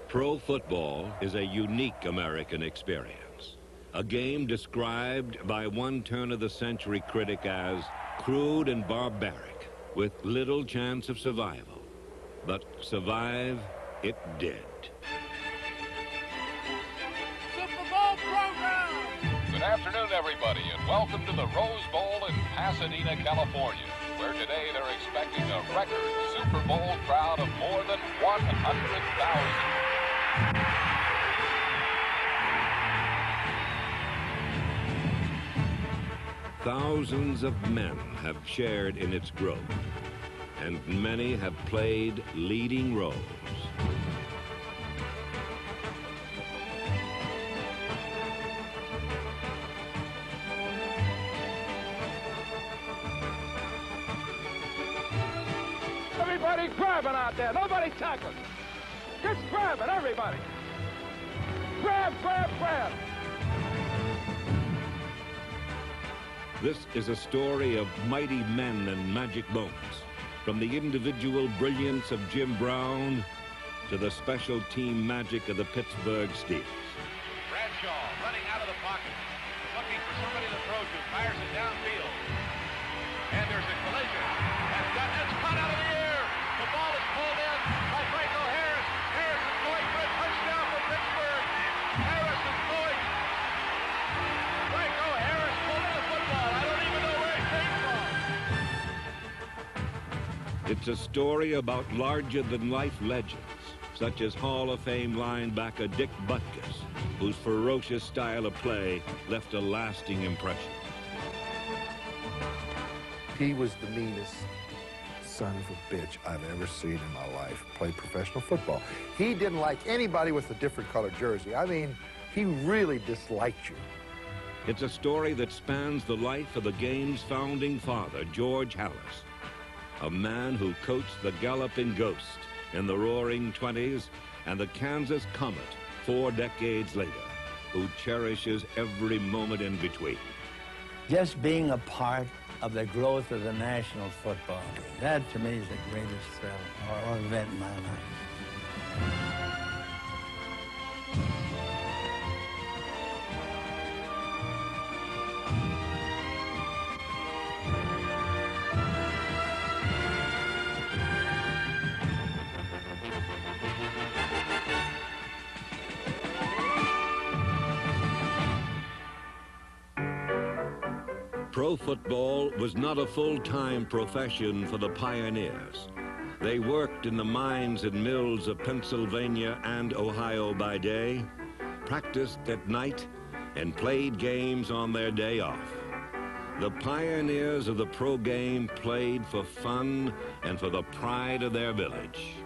Pro football is a unique American experience. A game described by one turn-of-the-century critic as crude and barbaric, with little chance of survival. But survive it did. Super Bowl program! Good afternoon, everybody, and welcome to the Rose Bowl in Pasadena, California, where today they're expecting a record Super Bowl crowd of more than 100,000. Thousands of men have shared in its growth, and many have played leading roles. Everybody grabbing out there. Nobody tackling. Just grabbing, everybody. Grab, grab, grab. This is a story of mighty men and magic moments, from the individual brilliance of Jim Brown to the special team magic of the Pittsburgh Steelers. Bradshaw running out of the pocket, looking for somebody to throw to, fires it downfield. And there's a collision. It's caught out of the air. The ball is pulled in by Franco Harris. Harris is going for a touchdown for Pittsburgh. Harris is going. Franco Harris pulled in the football. I don't even know where it came from. It's a story about larger-than-life legends, such as Hall of Fame linebacker Dick Butkus, whose ferocious style of play left a lasting impression. He was the meanest son of a bitch I've ever seen in my life play professional football. He didn't like anybody with a different colored jersey. I mean, he really disliked you. It's a story that spans the life of the game's founding father, George Halas, a man who coached the Galloping Ghost in the Roaring '20s and the Kansas Comet 4 decades later, who cherishes every moment in between. Just being a part of the growth of the National Football League. That, to me, is the greatest thrill or event in my life. Pro football was not a full-time profession for the pioneers. They worked in the mines and mills of Pennsylvania and Ohio by day, practiced at night, and played games on their day off. The pioneers of the pro game played for fun and for the pride of their village.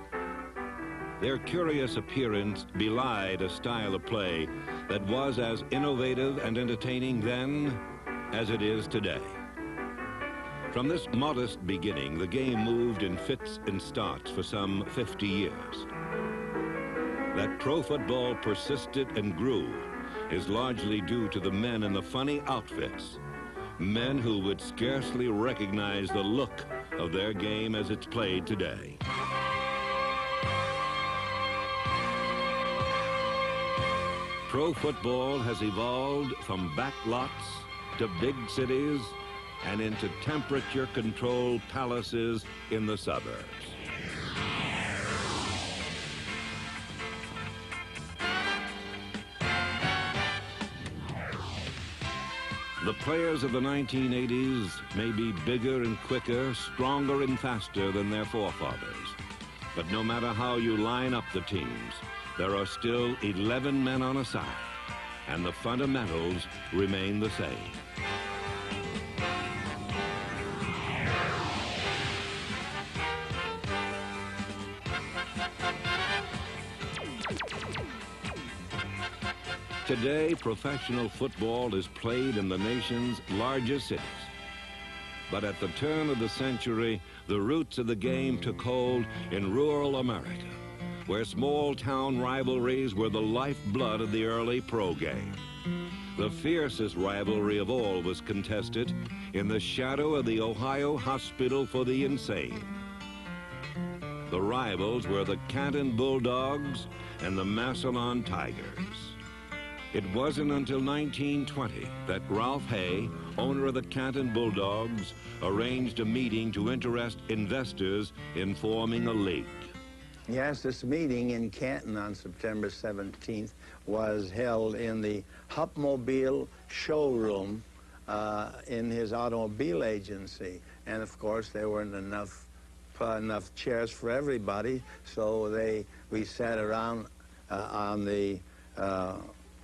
Their curious appearance belied a style of play that was as innovative and entertaining then as it is today. From this modest beginning, the game moved in fits and starts for some 50 years. That pro football persisted and grew is largely due to the men in the funny outfits, men who would scarcely recognize the look of their game as it's played today. Pro football has evolved from back lots to big cities and into temperature-controlled palaces in the suburbs. The players of the 1980s may be bigger and quicker, stronger and faster than their forefathers. But no matter how you line up the teams, there are still 11 men on a side, and the fundamentals remain the same. Today, professional football is played in the nation's largest cities. But at the turn of the century, the roots of the game took hold in rural America, where small-town rivalries were the lifeblood of the early pro game. The fiercest rivalry of all was contested in the shadow of the Ohio Hospital for the Insane. The rivals were the Canton Bulldogs and the Massillon Tigers. It wasn't until 1920 that Ralph Hay, owner of the Canton Bulldogs, arranged a meeting to interest investors in forming a league. Yes, this meeting in Canton on September 17th was held in the Hupmobile showroom in his automobile agency. And of course, there weren't enough chairs for everybody, so we sat around on the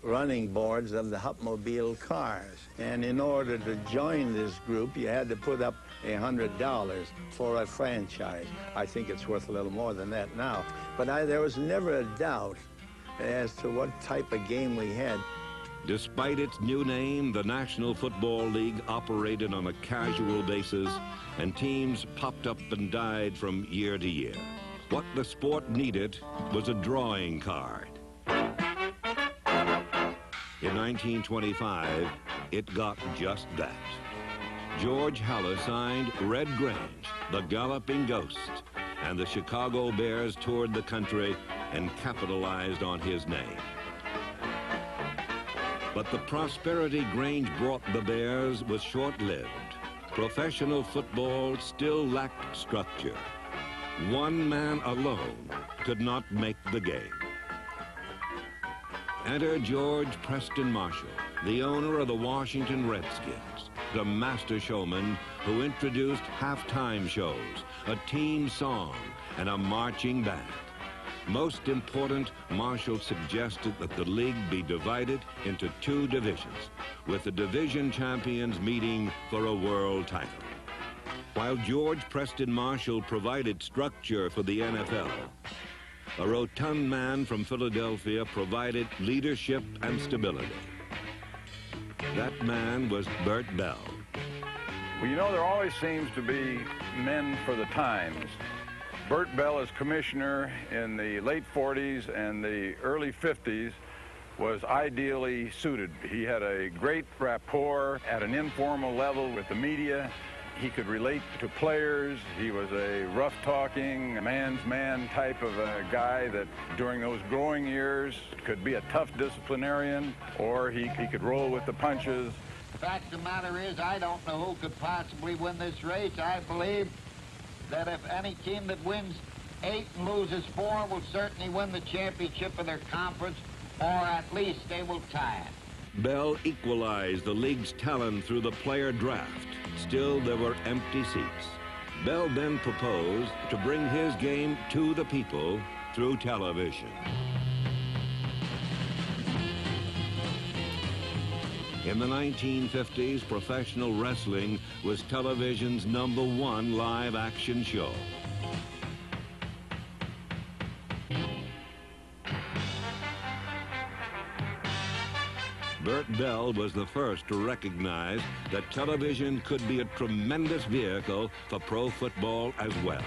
running boards of the Hupmobile cars. And in order to join this group, you had to put up $100 for a franchise. I think it's worth a little more than that now. But there was never a doubt as to what type of game we had. Despite its new name, the National Football League operated on a casual basis, and teams popped up and died from year to year. What the sport needed was a drawing card. In 1925, it got just that. George Haller signed Red Grange, the Galloping Ghost, and the Chicago Bears toured the country and capitalized on his name. But the prosperity Grange brought the Bears was short-lived. Professional football still lacked structure. One man alone could not make the game. Enter George Preston Marshall, the owner of the Washington Redskins, the master showman who introduced halftime shows, a team song, and a marching band. Most important, Marshall suggested that the league be divided into two divisions, with the division champions meeting for a world title. While George Preston Marshall provided structure for the NFL, a rotund man from Philadelphia provided leadership and stability. That man was Bert Bell. Well, you know, there always seems to be men for the times. Bert Bell, as commissioner in the late 40s and the early 50s, was ideally suited. He had a great rapport at an informal level with the media. He could relate to players. He was a rough-talking, man's man type of a guy that during those growing years could be a tough disciplinarian, or he could roll with the punches. The fact of the matter is, I don't know who could possibly win this race. I believe that if any team that wins 8 and loses 4 will certainly win the championship of their conference, or at least they will tie it. Bell equalized the league's talent through the player draft. Still, there were empty seats. Bell then proposed to bring his game to the people through television. In the 1950s, professional wrestling was television's #1 live-action show. Bert Bell was the first to recognize that television could be a tremendous vehicle for pro football as well.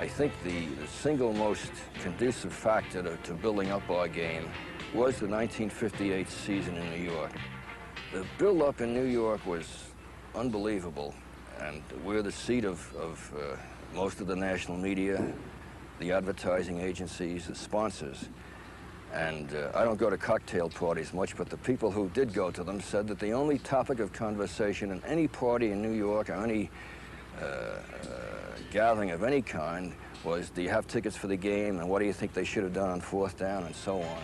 I think the single most conducive factor to building up our game was the 1958 season in New York. The build-up in New York was unbelievable, and we're the seat of most of the national media, the advertising agencies, the sponsors. And I don't go to cocktail parties much, but the people who did go to them said that the only topic of conversation in any party in New York or any gathering of any kind was, do you have tickets for the game, and what do you think they should have done on 4th down, and so on.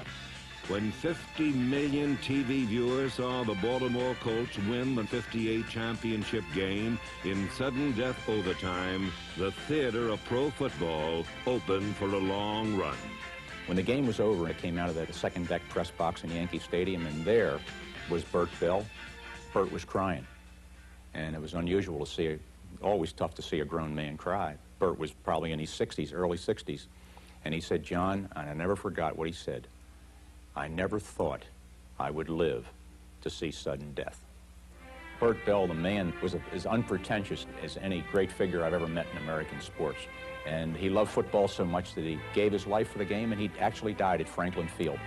When 50 million TV viewers saw the Baltimore Colts win the '58 championship game in sudden death overtime, the theater of pro football opened for a long run. When the game was over, I came out of the second deck press box in Yankee Stadium, and there was Bert Bell. Bert was crying, and it was unusual to see, always tough to see a grown man cry. Bert was probably in his 60s, early 60s, and he said, "John," and I never forgot what he said, "I never thought I would live to see sudden death." Bert Bell, the man, was as unpretentious as any great figure I've ever met in American sports. And he loved football so much that he gave his life for the game, and he actually died at Franklin Field.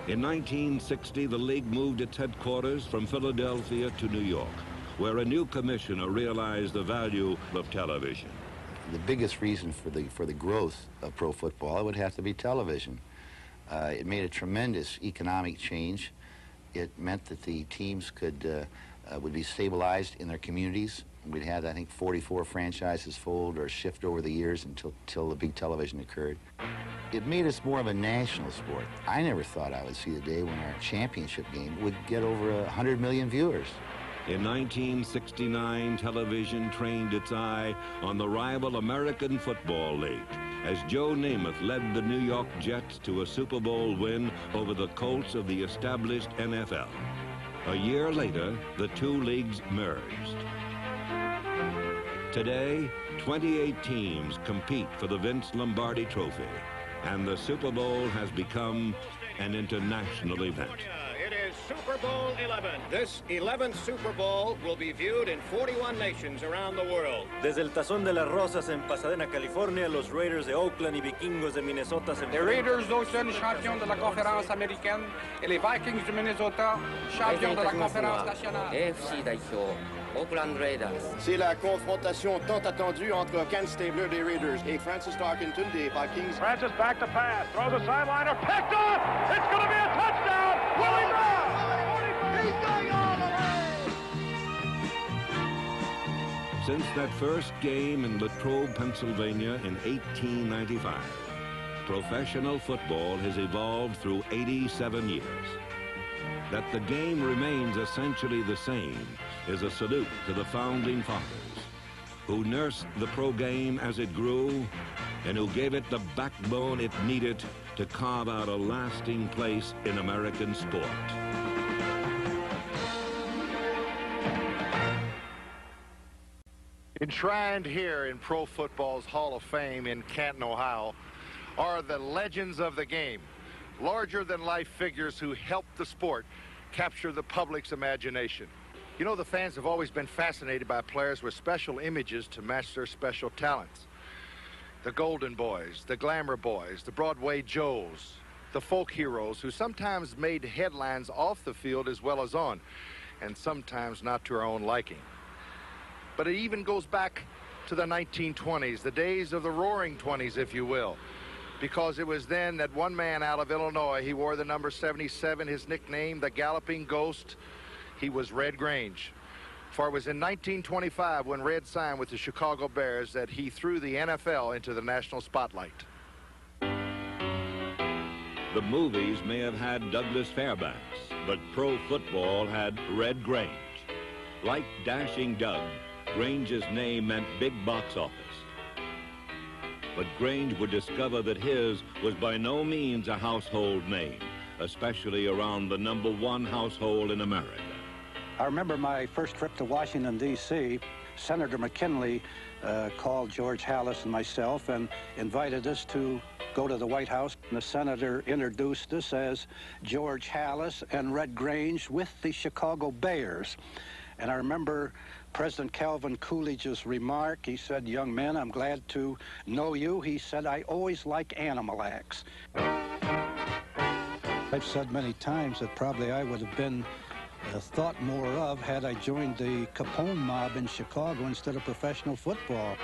In 1960, the league moved its headquarters from Philadelphia to New York. where a new commissioner realized the value of television. The biggest reason for the growth of pro football would have to be television. It made a tremendous economic change. It meant that the teams would be stabilized in their communities. We'd had, I think, 44 franchises fold or shift over the years until the big television occurred. It made us more of a national sport. I never thought I would see the day when our championship game would get over 100 million viewers. In 1969, television trained its eye on the rival American Football League as Joe Namath led the New York Jets to a Super Bowl win over the Colts of the established NFL. A year later, the two leagues merged. Today, 28 teams compete for the Vince Lombardi Trophy, and the Super Bowl has become an international event. It is Super Bowl 11. This 11th Super Bowl will be viewed in 41 nations around the world. Desde el Tazón de las Rosas en Pasadena, California, los Raiders de Oakland y Vikingos de Minnesota se... Les Raiders d'Oakland, champions de la conférence américaine, et les Vikings de Minnesota, champions de la conférence nationale. FC Daikyo, Oakland Raiders. C'est la confrontation tant attendue entre Ken Stabler des Raiders et Francis Tarkenton des Vikings. Francis back to pass, throws a sideliner, picked off! It's going to be a touchdown! Willie Brown! He's going all the way! Since that first game in Latrobe, Pennsylvania in 1895, professional football has evolved through 87 years. That the game remains essentially the same is a salute to the founding fathers who nursed the pro game as it grew and who gave it the backbone it needed to carve out a lasting place in American sport. Enshrined here in Pro Football's Hall of Fame in Canton, Ohio, are the legends of the game, larger-than-life figures who helped the sport capture the public's imagination. You know, the fans have always been fascinated by players with special images to match their special talents. The Golden Boys, the Glamour Boys, the Broadway Joes, the folk heroes who sometimes made headlines off the field as well as on, and sometimes not to our own liking. But it even goes back to the 1920s, the days of the Roaring Twenties, if you will, because it was then that one man out of Illinois, he wore the number 77, his nickname, the Galloping Ghost. He was Red Grange. For it was in 1925 when Red signed with the Chicago Bears that he threw the NFL into the national spotlight. The movies may have had Douglas Fairbanks, but pro football had Red Grange. Like Dashing Doug, Grange's name meant big box office. But Grange would discover that his was by no means a household name, especially around the #1 household in America. I remember my first trip to Washington, D.C. Senator McKinley called George Halas and myself and invited us to go to the White House. And the senator introduced us as George Halas and Red Grange with the Chicago Bears. And I remember President Calvin Coolidge's remark. He said, "Young men, I'm glad to know you." He said, "I always like animal acts." I've said many times that probably I would have been thought more of had I joined the Capone mob in Chicago instead of professional football.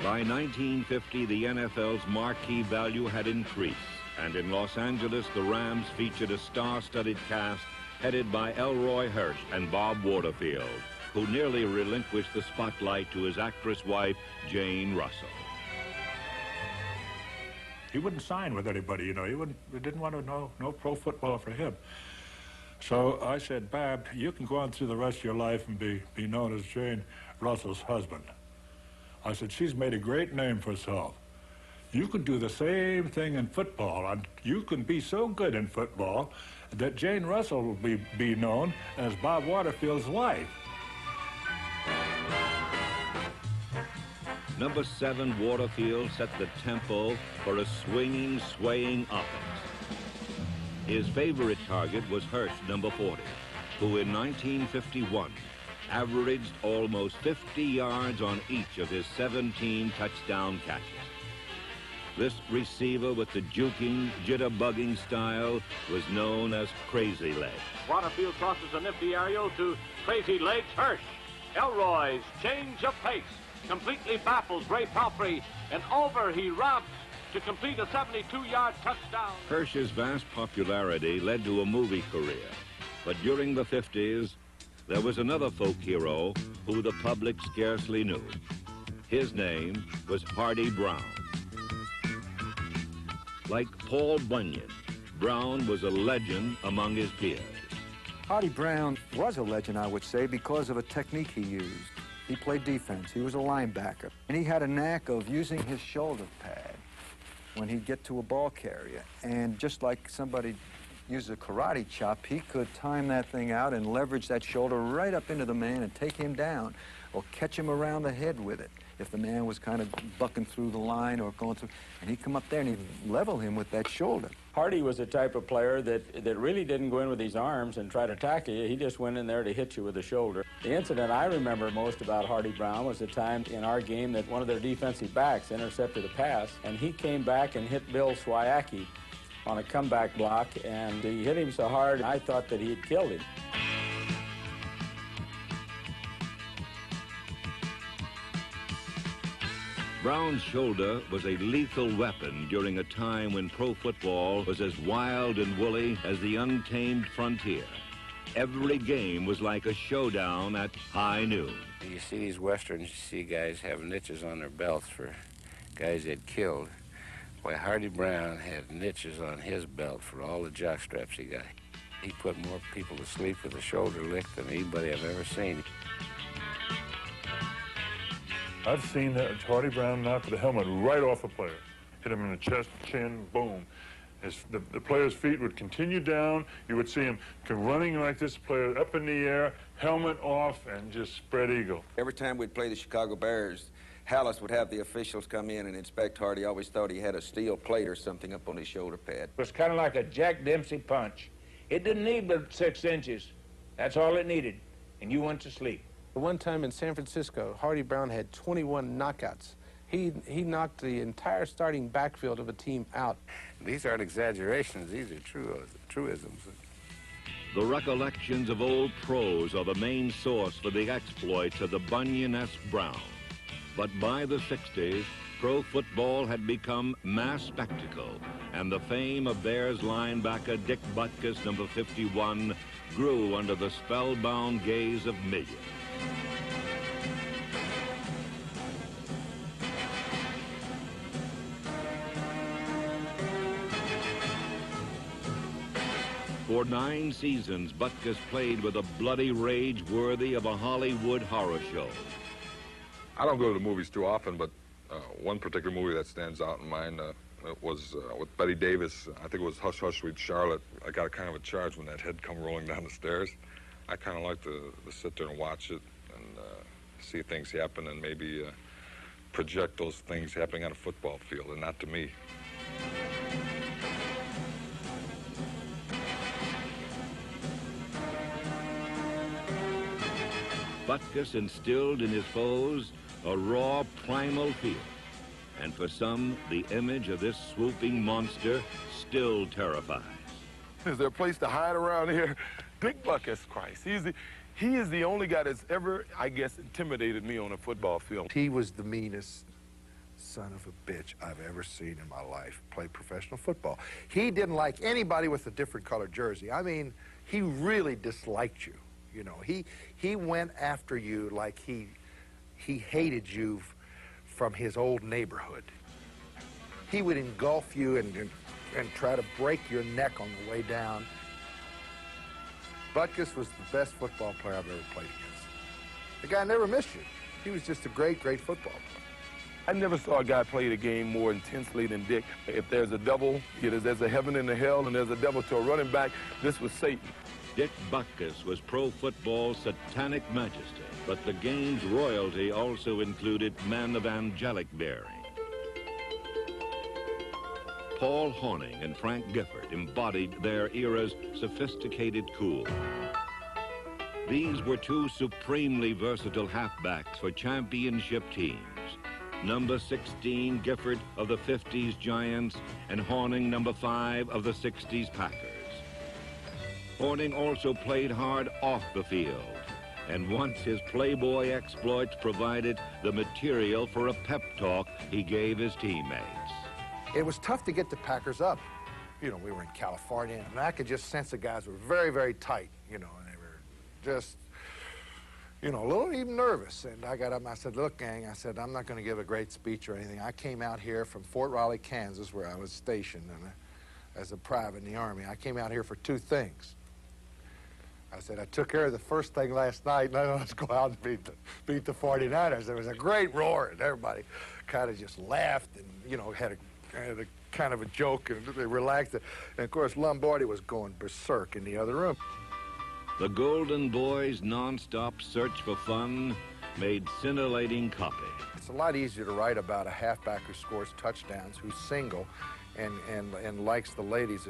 By 1950, the NFL's marquee value had increased, and in Los Angeles, the Rams featured a star-studded cast headed by Elroy Hirsch and Bob Waterfield, who nearly relinquished the spotlight to his actress wife, Jane Russell. He wouldn't sign with anybody, you know. He didn't want to know no pro football for him. So I said, "Bab, you can go on through the rest of your life and be known as Jane Russell's husband." I said, "She's made a great name for herself. You can do the same thing in football, and you can be so good in football that Jane Russell will be known as Bob Waterfield's wife." Number 7, Waterfield, set the tempo for a swinging, swaying offense. His favorite target was Hirsch, number 40, who in 1951 averaged almost 50 yards on each of his 17 touchdown catches. This receiver with the juking, jitterbugging style was known as Crazy Legs. Waterfield crosses an empty aerial to Crazy Legs Hirsch. Elroy's change of pace completely baffles Ray Palfrey, and over he robs to complete a 72-yard touchdown. Hirsch's vast popularity led to a movie career, but during the 50s, there was another folk hero who the public scarcely knew. His name was Hardy Brown. Like Paul Bunyan, Brown was a legend among his peers. Hardy Brown was a legend, I would say, because of a technique he used. He played defense. He was a linebacker. And he had a knack of using his shoulder pad when he'd get to a ball carrier. And just like somebody uses a karate chop, he could time that thing out and leverage that shoulder right up into the man and take him down or catch him around the head with it if the man was kind of bucking through the line or going through. And he'd come up there and he'd level him with that shoulder. Hardy was the type of player that really didn't go in with his arms and try to tackle you. He just went in there to hit you with the shoulder. The incident I remember most about Hardy Brown was the time in our game that one of their defensive backs intercepted a pass, and he came back and hit Bill Swiacki on a comeback block, and he hit him so hard I thought that he had killed him. Brown's shoulder was a lethal weapon during a time when pro football was as wild and woolly as the untamed frontier. Every game was like a showdown at high noon. You see these westerns, you see guys have niches on their belts for guys they'd killed. Why, Hardy Brown had niches on his belt for all the jock straps he got. He put more people to sleep with a shoulder lick than anybody I've ever seen. I've seen Hardy Brown knock the helmet right off a player. Hit him in the chest, chin, boom. The player's feet would continue down. You would see him running like this, player up in the air, helmet off, and just spread eagle. Every time we'd play the Chicago Bears, Hallis would have the officials come in and inspect Hardy. Always thought he had a steel plate or something up on his shoulder pad. It was kind of like a Jack Dempsey punch. It didn't need but 6 inches. That's all it needed, and you went to sleep. One time in San Francisco, Hardy Brown had 21 knockouts. He knocked the entire starting backfield of a team out. These aren't exaggerations, these are truisms. The recollections of old pros are the main source for the exploits of the Bunyan-esque Brown. But by the 60s, pro football had become mass spectacle, and the fame of Bears linebacker Dick Butkus, number 51, grew under the spellbound gaze of millions. For 9 seasons, Butkus played with a bloody rage worthy of a Hollywood horror show. I don't go to the movies too often, but one particular movie that stands out in mind was with Betty Davis. I think it was Hush, Hush, Sweet Charlotte. I got a kind of a charge when that head come rolling down the stairs. I kind of like to sit there and watch it and see things happen and maybe project those things happening on a football field and not to me. Butkus instilled in his foes a raw, primal fear. And for some, the image of this swooping monster still terrifies. Is there a place to hide around here? Dick Butkus, Christ. He is the only guy that's ever, I guess, intimidated me on a football field. He was the meanest son of a bitch I've ever seen in my life play professional football. He didn't like anybody with a different colored jersey. I mean, he really disliked you. You know, he went after you like he hated you from his old neighborhood. He would engulf you and try to break your neck on the way down. Butkus was the best football player I've ever played against. The guy never missed you. He was just a great, great football player. I never saw a guy play the game more intensely than Dick. If there's a double, there's a heaven and a hell, and there's a devil to a running back, this was Satan. Dick Butkus was pro football's satanic majesty, but the game's royalty also included men of angelic bearing. Paul Hornung and Frank Gifford embodied their era's sophisticated cool. These were 2 supremely versatile halfbacks for championship teams. number 16 Gifford of the 50s Giants, and Horning, number 5 of the 60s Packers. Horning also played hard off the field, and once his Playboy exploits provided the material for a pep talk he gave his teammates. It was tough to get the Packers up. You know, we were in California, and I could just sense the guys were very, very tight, you know, and they were just, you know, a little even nervous. And I got up and I said, look, gang, I said, I'm not going to give a great speech or anything. I came out here from Fort Riley, Kansas, where I was stationed as a private in the Army. I came out here for 2 things. I said, I took care of the first thing last night, and now let's go out and beat the 49ers. There was a great roar, and everybody kind of just laughed and, you know, had a kind of a joke, and they relaxed it. And, of course, Lombardi was going berserk in the other room. The Golden Boys' non-stop search for fun made scintillating copy. It's a lot easier to write about a halfback who scores touchdowns, who's single, and likes the ladies.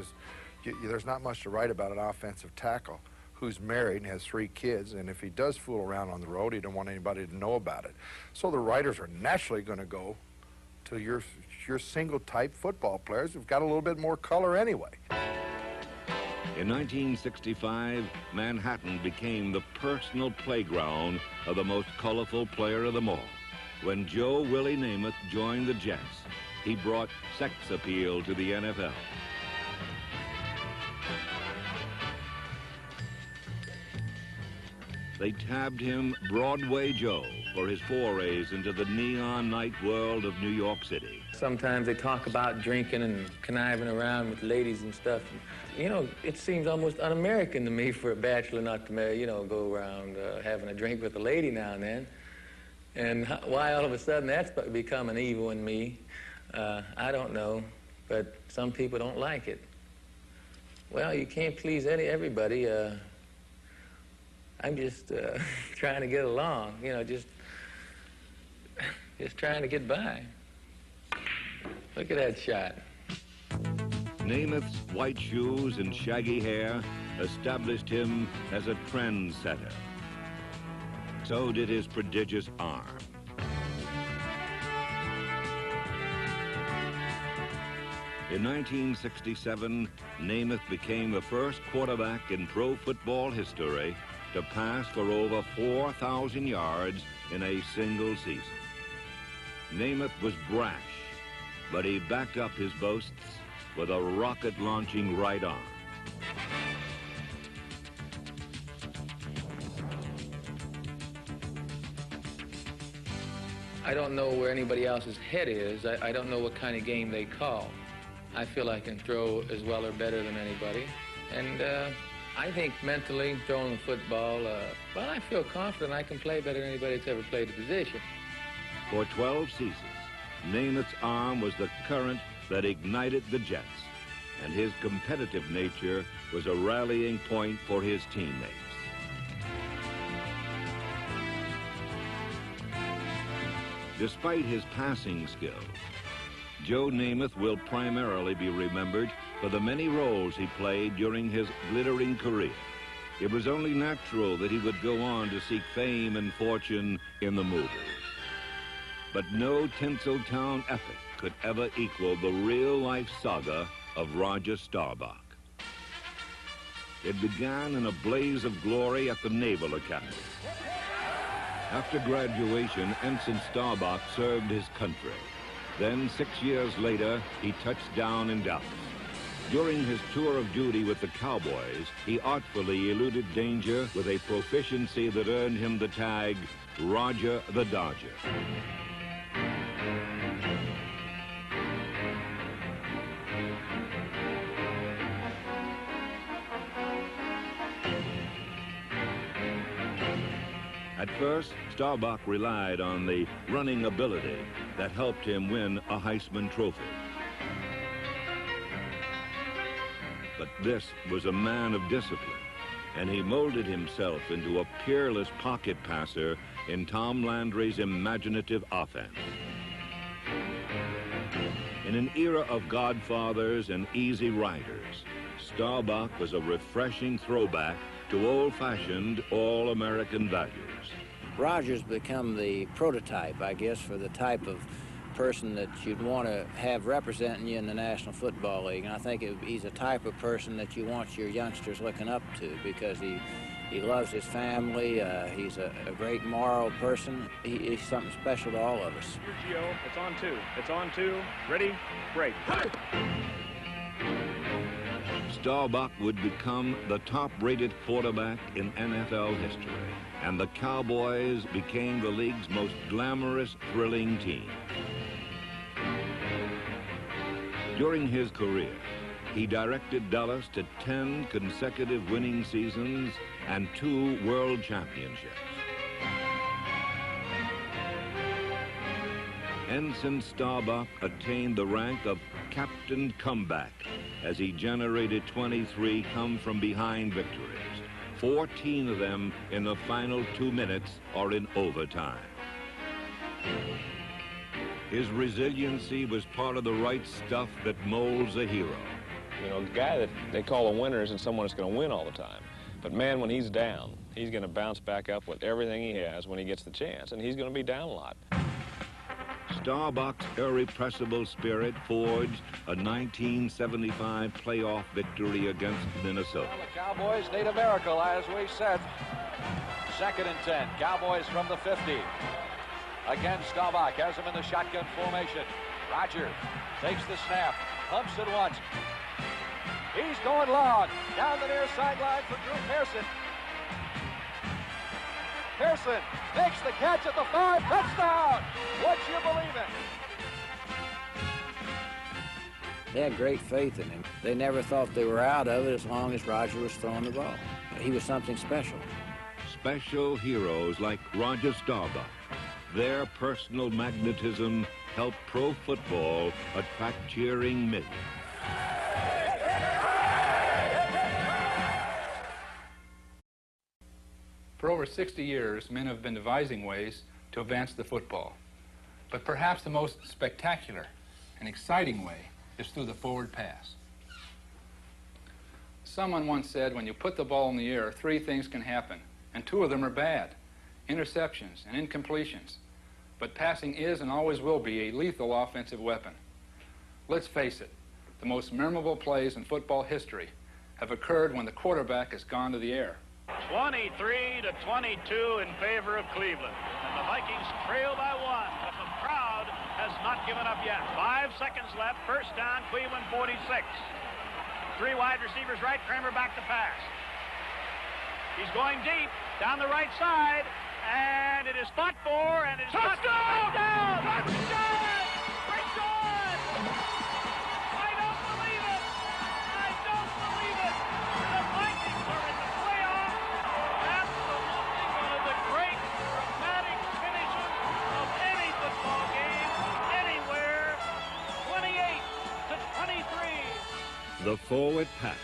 There's not much to write about an offensive tackle who's married and has 3 kids, and if he does fool around on the road, he don't want anybody to know about it. So the writers are naturally going to go to your single-type football players who've got a little bit more color anyway. In 1965, Manhattan became the personal playground of the most colorful player of them all. When Joe Willie Namath joined the Jets, he brought sex appeal to the NFL. They tabbed him Broadway Joe for his forays into the neon night world of New York City. Sometimes they talk about drinking and conniving around with ladies and stuff. You know, it seems almost un-American to me for a bachelor not to, you know, go around having a drink with a lady now and then. And why all of a sudden that's become an evil in me, I don't know, but some people don't like it. Well, you can't please everybody. I'm just trying to get along, you know, just trying to get by. Look at that shot. Namath's white shoes and shaggy hair established him as a trendsetter. So did his prodigious arm. In 1967, Namath became the first quarterback in pro football history to pass for over 4,000 yards in a single season. Namath was brash, but he backed up his boasts with a rocket-launching right arm. I don't know where anybody else's head is. I don't know what kind of game they call. I feel I can throw as well or better than anybody. And I think mentally, throwing the football, well, I feel confident I can play better than anybody that's ever played the position. For 12 seasons, Namath's arm was the current that ignited the Jets, and his competitive nature was a rallying point for his teammates. Despite his passing skills, Joe Namath will primarily be remembered for the many roles he played during his glittering career. It was only natural that he would go on to seek fame and fortune in the movies. But no Tinseltown epic could ever equal the real-life saga of Roger Staubach. It began in a blaze of glory at the Naval Academy. After graduation, Ensign Staubach served his country. Then, 6 years later, he touched down in Dallas. During his tour of duty with the Cowboys, he artfully eluded danger with a proficiency that earned him the tag, Roger the Dodger. At first, Staubach relied on the running ability that helped him win a Heisman Trophy. But this was a man of discipline, and he molded himself into a peerless pocket passer in Tom Landry's imaginative offense. In an era of godfathers and easy riders, Staubach was a refreshing throwback to old-fashioned, all-American values. Roger's become the prototype, I guess, for the type of person that you'd want to have representing you in the National Football League. And I think he's a type of person that you want your youngsters looking up to, because he loves his family. He's a great moral person. He's something special to all of us. Here's Gio. It's on two. It's on two. Ready? Break. Staubach would become the top-rated quarterback in NFL history, and the Cowboys became the league's most glamorous, thrilling team. During his career, he directed Dallas to 10 consecutive winning seasons and 2 world championships. Ensign Staubach attained the rank of Captain Comeback as he generated 23 come-from-behind victories, 14 of them in the final 2 minutes or in overtime. His resiliency was part of the right stuff that molds a hero. You know, the guy that they call a winner isn't someone that's going to win all the time. But man, when he's down, he's going to bounce back up with everything he has when he gets the chance, and he's going to be down a lot. Staubach's irrepressible spirit forged a 1975 playoff victory against Minnesota. Well, the Cowboys need a miracle, as we said. 2nd and 10. Cowboys from the 50. Again, Staubach has him in the shotgun formation. Roger takes the snap, pumps it once. He's going long. Down the near sideline for Drew Pearson. Pearson makes the catch at the 5. Touchdown! What you believe in? They had great faith in him. They never thought they were out of it as long as Roger was throwing the ball. He was something special. Special heroes like Roger Staubach. Their personal magnetism helped pro football attract cheering millions. For over 60 years, men have been devising ways to advance the football. But perhaps the most spectacular and exciting way is through the forward pass. Someone once said, when you put the ball in the air, 3 things can happen, and 2 of them are bad: interceptions and incompletions. But passing is and always will be a lethal offensive weapon. Let's face it, the most memorable plays in football history have occurred when the quarterback has gone to the air. 23-22 in favor of Cleveland. And the Vikings trail by 1, but the crowd has not given up yet. 5 seconds left. First down, Cleveland 46. 3 wide receivers right, Kramer back to pass. He's going deep, down the right side, and it is fought for, and it is touchdown! Touchdown! Touchdown! Great God! I don't believe it! I don't believe it! The Vikings are in the playoffs. Absolutely one of the great dramatic finishes of any football game anywhere. 28-23. The forward pass.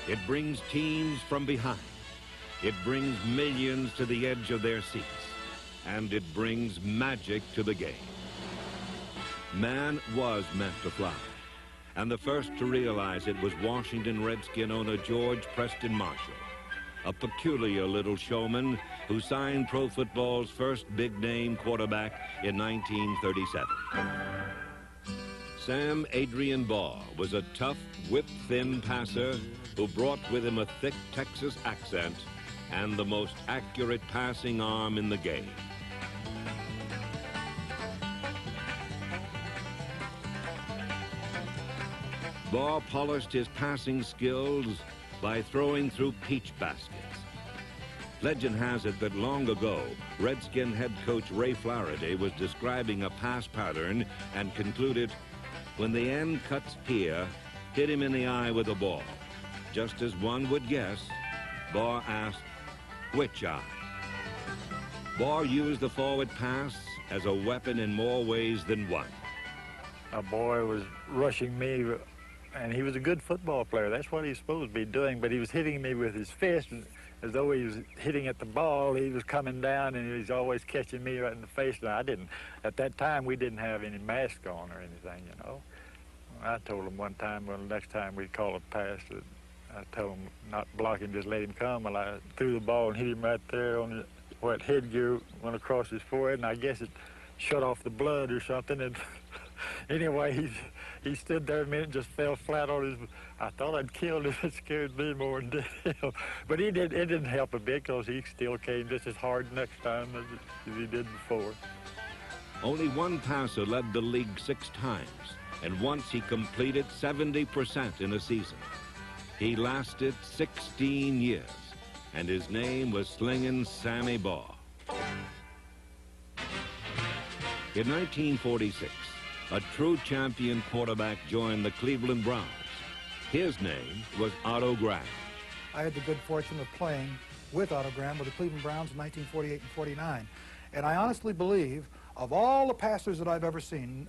It brings teams from behind. It brings millions to the edge of their seats. And it brings magic to the game. Man was meant to fly. And the first to realize it was Washington Redskin owner George Preston Marshall, a peculiar little showman who signed pro football's first big-name quarterback in 1937. Sam Adrian Baugh was a tough, whip-thin passer who brought with him a thick Texas accent and the most accurate passing arm in the game. Baugh polished his passing skills by throwing through peach baskets. Legend has it that long ago, Redskin head coach Ray Flaraday was describing a pass pattern and concluded, when the end cuts here, hit him in the eye with a ball. Just as one would guess, Baugh asked, which eye? Baugh used the forward pass as a weapon in more ways than one. A boy was rushing me, and he was a good football player. That's what he was supposed to be doing, but he was hitting me with his fist as though he was hitting at the ball. He was coming down, and he was always catching me right in the face. And I didn't. At that time, we didn't have any mask on or anything, you know. I told him one time, well, next time we call a pass, I told him not block him, just let him come. Well, I threw the ball and hit him right there on what headgear went across his forehead, and I guess it shut off the blood or something. And anyway, he stood there a minute and just fell flat on his. I thought I'd killed him. It scared me more than did him. But it didn't help a bit because he still came just as hard next time as he did before. Only one passer led the league 6 times, and once he completed 70% in a season. He lasted 16 years, and his name was Slingin' Sammy Baugh. In 1946, a true champion quarterback joined the Cleveland Browns. His name was Otto Graham. I had the good fortune of playing with Otto Graham with the Cleveland Browns in 1948 and 49. And I honestly believe, of all the passers that I've ever seen,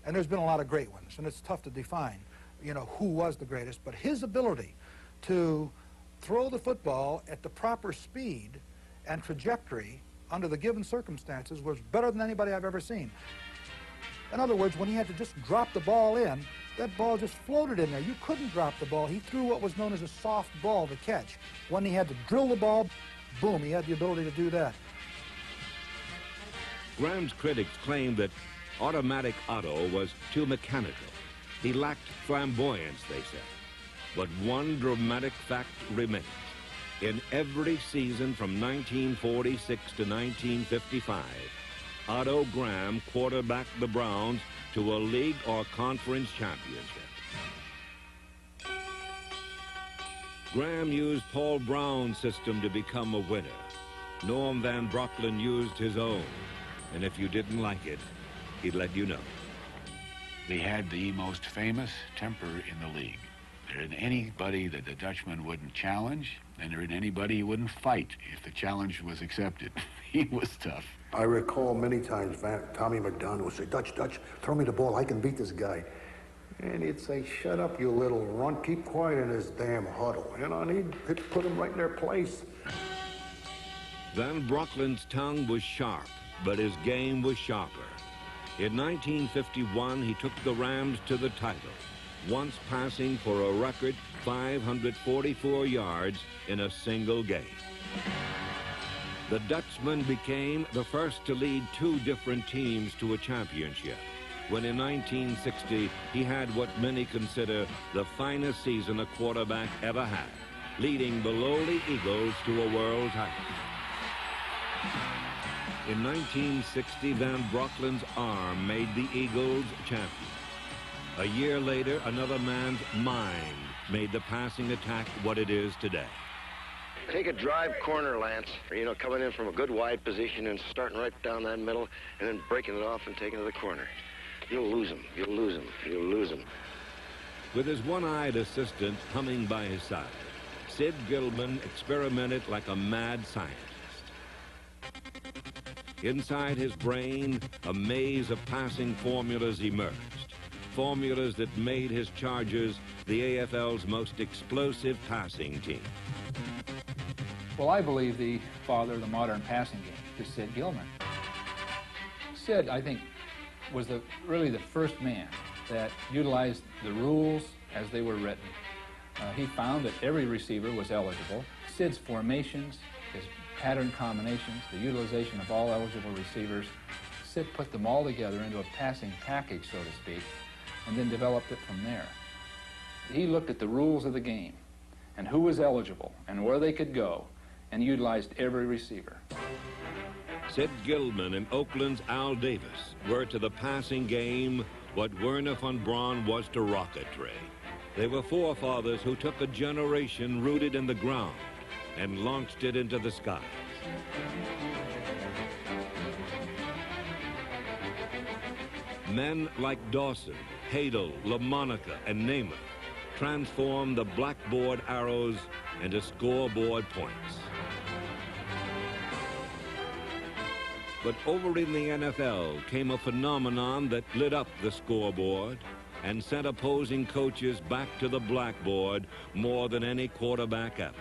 and there's been a lot of great ones, and it's tough to define, you know, who was the greatest, but his ability to throw the football at the proper speed and trajectory under the given circumstances was better than anybody I've ever seen. In other words, when he had to just drop the ball in, that ball just floated in there. You couldn't drop the ball. He threw what was known as a soft ball to catch. When he had to drill the ball, boom, he had the ability to do that. Graham's critics claimed that Automatic Otto was too mechanical. He lacked flamboyance, they said. But one dramatic fact remains. In every season from 1946 to 1955, Otto Graham quarterbacked the Browns to a league or conference championship. Graham used Paul Brown's system to become a winner. Norm Van Brocklin used his own. And if you didn't like it, he'd let you know. They had the most famous temper in the league. There isn't anybody that the Dutchman wouldn't challenge, and there isn't anybody he wouldn't fight if the challenge was accepted. He was tough. I recall many times Tommy McDonald would say, Dutch, throw me the ball, I can beat this guy. And he'd say, shut up, you little runt, keep quiet in this damn huddle. You know, and he'd put him right in their place. Van Brocklin's tongue was sharp, but his game was sharper. In 1951, he took the Rams to the title, once passing for a record 544 yards in a single game. The Dutchman became the first to lead 2 different teams to a championship, when in 1960 he had what many consider the finest season a quarterback ever had, leading the lowly Eagles to a world title. In 1960, Van Brocklin's arm made the Eagles champion. A year later, another man's mind made the passing attack what it is today. Take a drive corner, Lance, you know, coming in from a good wide position and starting right down that middle and then breaking it off and taking it to the corner. You'll lose him. You'll lose him. You'll lose him. With his one-eyed assistant humming by his side, Sid Gilman experimented like a mad scientist. Inside his brain, a maze of passing formulas emerged. Formulas that made his Chargers the AFL's most explosive passing team. Well, I believe the father of the modern passing game is Sid Gilman. Sid, I think, was really the first man that utilized the rules as they were written. He found that every receiver was eligible. Sid's formations, his pattern combinations, the utilization of all eligible receivers, Sid put them all together into a passing package, so to speak, and then developed it from there. He looked at the rules of the game and who was eligible and where they could go and utilized every receiver. Sid Gilman and Oakland's Al Davis were to the passing game what Werner von Braun was to rocketry. They were forefathers who took a generation rooted in the ground and launched it into the skies. Men like Dawson, Hadel, LaMonica, and Namath transformed the blackboard arrows into scoreboard points. But over in the NFL came a phenomenon that lit up the scoreboard and sent opposing coaches back to the blackboard more than any quarterback ever.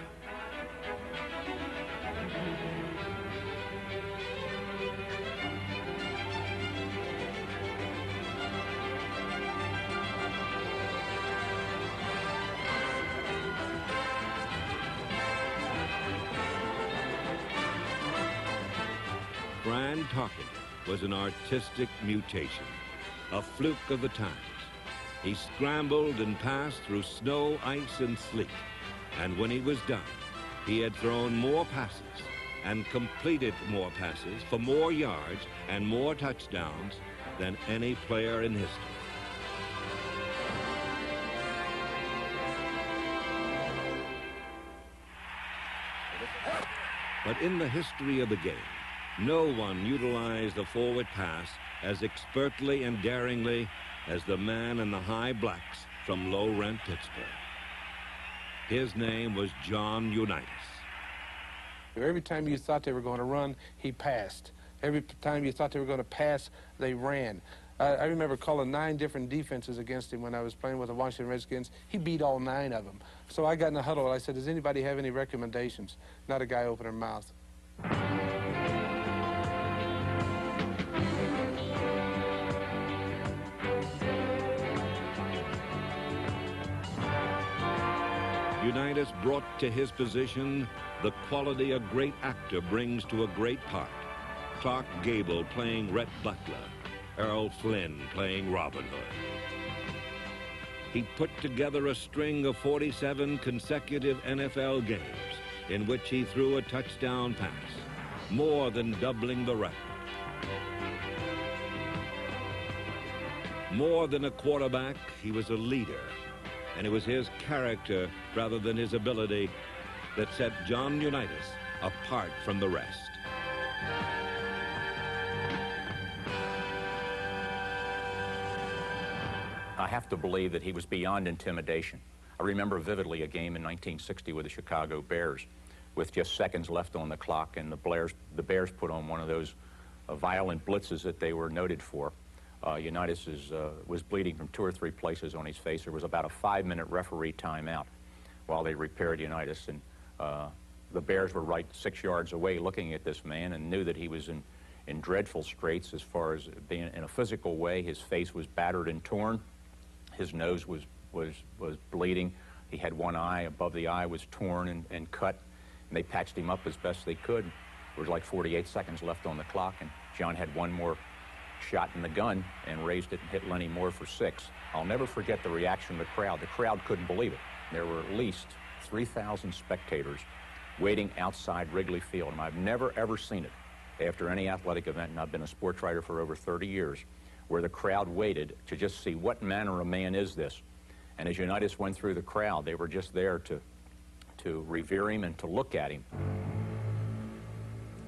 grand talking was an artistic mutation, a fluke of the times. He scrambled and passed through snow, ice, and sleet, and when he was done, he had thrown more passes and completed more passes for more yards and more touchdowns than any player in history. But in the history of the game, no one utilized the forward pass as expertly and daringly as the man in the high blacks from low-rent Pittsburgh. His name was John Unitas. Every time you thought they were going to run, he passed. Every time you thought they were going to pass, they ran. I remember calling 9 different defenses against him when I was playing with the Washington Redskins. He beat all 9 of them. So I got in the huddle and I said, does anybody have any recommendations? Not a guy opened her mouth. Unitas brought to his position the quality a great actor brings to a great part. Clark Gable playing Rhett Butler, Errol Flynn playing Robin Hood. He put together a string of 47 consecutive NFL games in which he threw a touchdown pass, more than doubling the record. More than a quarterback, he was a leader, and it was his character rather than his ability that set John Unitas apart from the rest. I have to believe that he was beyond intimidation. I remember vividly a game in 1960 with the Chicago Bears with just seconds left on the clock, and the Bears put on one of those violent blitzes that they were noted for. Unitas was bleeding from 2 or 3 places on his face. There was about a 5-minute referee timeout while they repaired Unitas, and the Bears were right 6 yards away looking at this man and knew that he was in dreadful straits as far as being in a physical way. His face was battered and torn. His nose was bleeding. He had one eye, above the eye was torn and cut, and they patched him up as best they could. There was like 48 seconds left on the clock, and John had one more shot in the gun and raised it and hit Lenny Moore for 6. I'll never forget the reaction of the crowd. The crowd couldn't believe it. There were at least 3,000 spectators waiting outside Wrigley Field, and I've never, ever seen it after any athletic event, and I've been a sports writer for over 30 years, where the crowd waited to just see what manner of man is this. And as Unitas went through the crowd, they were just there to revere him and to look at him.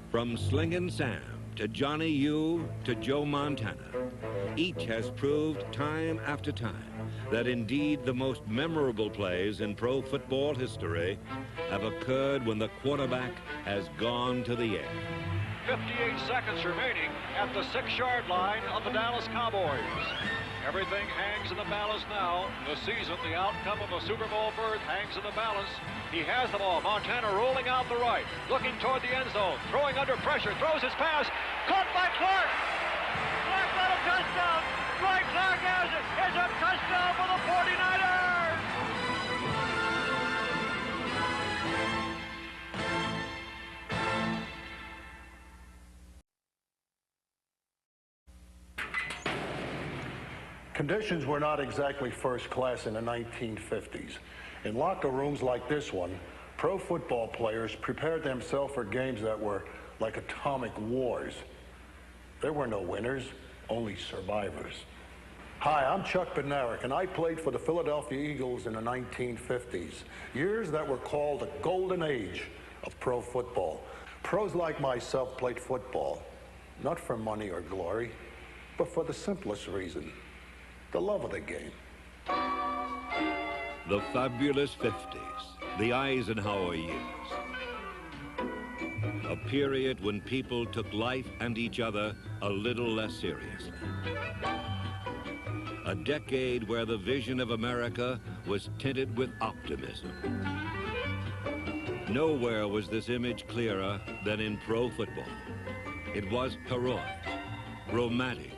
From Slingin' Sam to Johnny U to Joe Montana, each has proved time after time that indeed the most memorable plays in pro football history have occurred when the quarterback has gone to the air. 58 seconds remaining at the 6-yard line of the Dallas Cowboys. Everything hangs in the balance now. The season, the outcome of a Super Bowl berth hangs in the balance. He has the ball. Montana rolling out the right, looking toward the end zone, throwing under pressure, throws his pass, caught by Clark. Clark got a touchdown. Dwight Clark has it. It's a touchdown for the 49ers. Conditions were not exactly first class in the 1950s. In locker rooms like this one, pro football players prepared themselves for games that were like atomic wars. There were no winners, only survivors. Hi, I'm Chuck Bednarik, and I played for the Philadelphia Eagles in the 1950s, years that were called the golden age of pro football. Pros like myself played football, not for money or glory, but for the simplest reason: the love of the game. The fabulous 50s, the Eisenhower years. A period when people took life and each other a little less seriously. A decade where the vision of America was tinted with optimism. Nowhere was this image clearer than in pro football. It was heroic, romantic,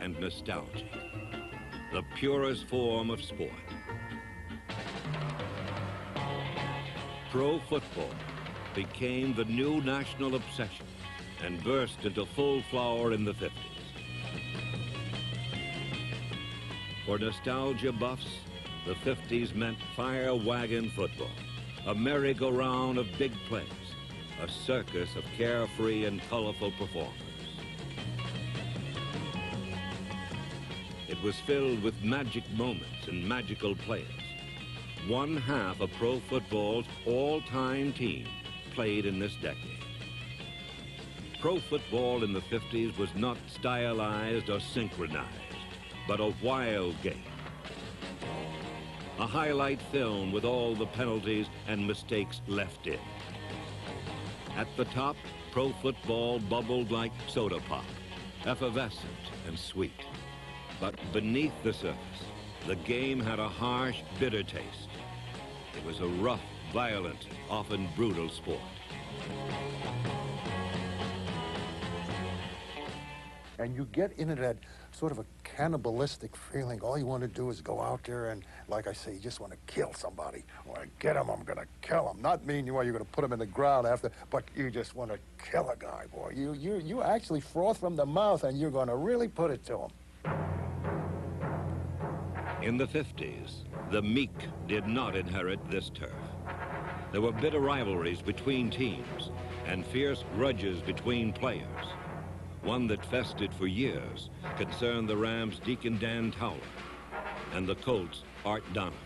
and nostalgic. The purest form of sport. Pro football became the new national obsession, and burst into full flower in the 50s. For nostalgia buffs, the 50s meant fire wagon football, a merry-go-round of big plays, a circus of carefree and colorful performers. It was filled with magic moments and magical players. One half of pro football's all-time team played in this decade. Pro football in the 50s was not stylized or synchronized, but a wild game. A highlight film with all the penalties and mistakes left in. At the top, pro football bubbled like soda pop, effervescent and sweet. But beneath the surface, the game had a harsh, bitter taste. It was a rough, violent, often brutal sport. And you get into that sort of a cannibalistic feeling. All you want to do is go out there and, like I say, you just want to kill somebody. When I get him, I'm going to kill him. Not mean you're going to put him in the ground after, but you just want to kill a guy, boy. You actually froth from the mouth, and you're going to really put it to him. In the 50s, the meek did not inherit this turf. There were bitter rivalries between teams and fierce grudges between players. One that festered for years concerned the Rams' Deacon Dan Towler and the Colts' Art Donovan.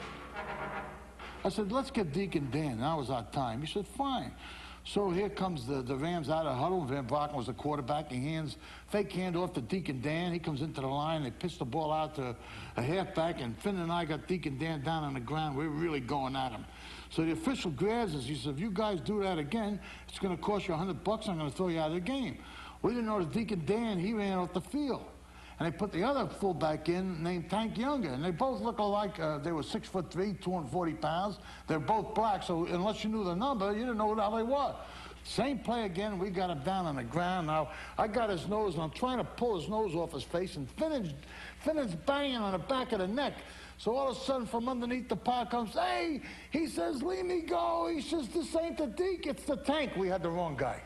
I said, let's get Deacon Dan. That was our time. He said, fine. So here comes the Rams out of huddle. Van Brocken was the quarterback. He fake hand off to Deacon Dan. He comes into the line. They pitch the ball out to a halfback, and Finn and I got Deacon Dan down on the ground. We're really going at him. So the official grabs us. He said, if you guys do that again, it's going to cost you $100. I'm going to throw you out of the game. We didn't know that Deacon Dan, he ran off the field. And they put the other fullback in named Tank Younger. And they both look alike. They were 6'3", 240 pounds. They're both black, so unless you knew the number, you didn't know how they were. Same play again, we got him down on the ground. Now, I got his nose, and I'm trying to pull his nose off his face, and Finn is banging on the back of the neck. So all of a sudden, from underneath the pile comes, hey, he says, leave me go. He says, this ain't the Deke, it's the Tank. We had the wrong guy.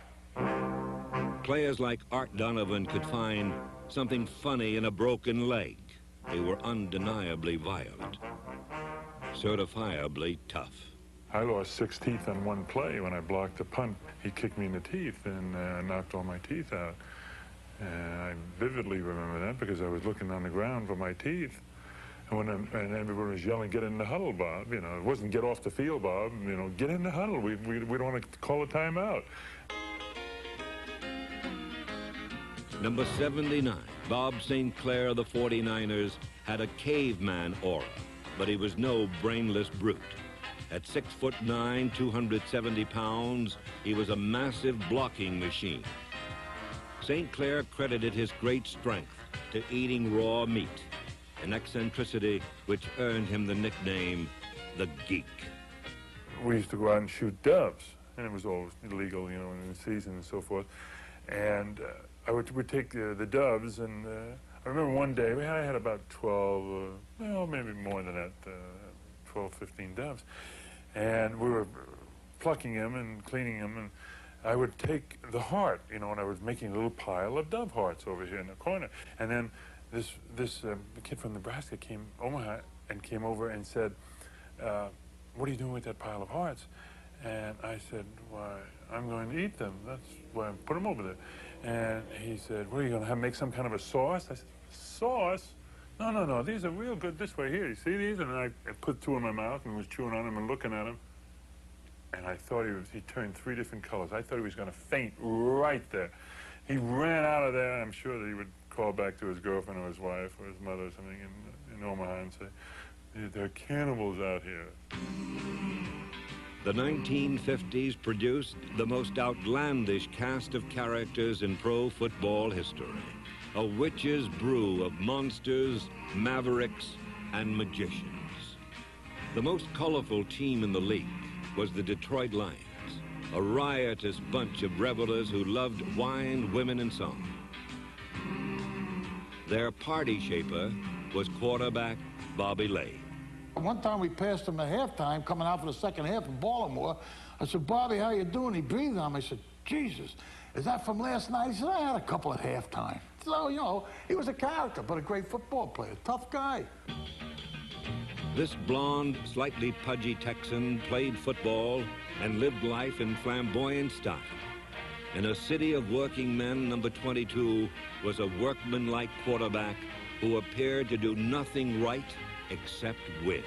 Players like Art Donovan could find something funny in a broken leg. They were undeniably violent, certifiably tough. I lost 6 teeth on one play when I blocked a punt. He kicked me in the teeth and knocked all my teeth out. And I vividly remember that because I was looking on the ground for my teeth. And everyone was yelling, get in the huddle, Bob. You know, it wasn't get off the field, Bob. You know, get in the huddle. We don't want to call a timeout. Number 79, Bob St. Clair of the 49ers, had a caveman aura, but he was no brainless brute. At 6'9", 270 pounds, he was a massive blocking machine. St. Clair credited his great strength to eating raw meat, an eccentricity which earned him the nickname, the Geek. We used to go out and shoot doves, and it was all illegal, you know, in the season and so forth. And I would take the doves, and I remember one day, I had about 12, well, maybe more than that, 12, 15 doves. And we were plucking them and cleaning them, and I would take the heart, you know, and I was making a little pile of dove hearts over here in the corner. And then this kid from Nebraska came over and said, what are you doing with that pile of hearts? And I said, why, I'm going to eat them. That's why I put them over there. And he said, what are you going to make some kind of a sauce? I said, sauce? No, these are real good this way here. You see these? And I put 2 in my mouth and was chewing on them and looking at them. And I thought he turned 3 different colors. I thought he was going to faint right there. He ran out of there. I'm sure that he would call back to his girlfriend or his wife or his mother or something in Omaha and say, there are cannibals out here. The 1950s produced the most outlandish cast of characters in pro football history. A witch's brew of monsters, mavericks, and magicians. The most colorful team in the league was the Detroit Lions, a riotous bunch of revelers who loved wine, women, and song. Their party shaper was quarterback Bobby Lay. One time we passed him at halftime, coming out for the second half in Baltimore. I said, Bobby, how you doing? He breathed on me. I said, Jesus, is that from last night? He said, I had a couple at halftime. So, you know, he was a character, but a great football player, tough guy. This blonde, slightly pudgy Texan played football and lived life in flamboyant style. In a city of working men, number 22 was a workmanlike quarterback who appeared to do nothing right except win.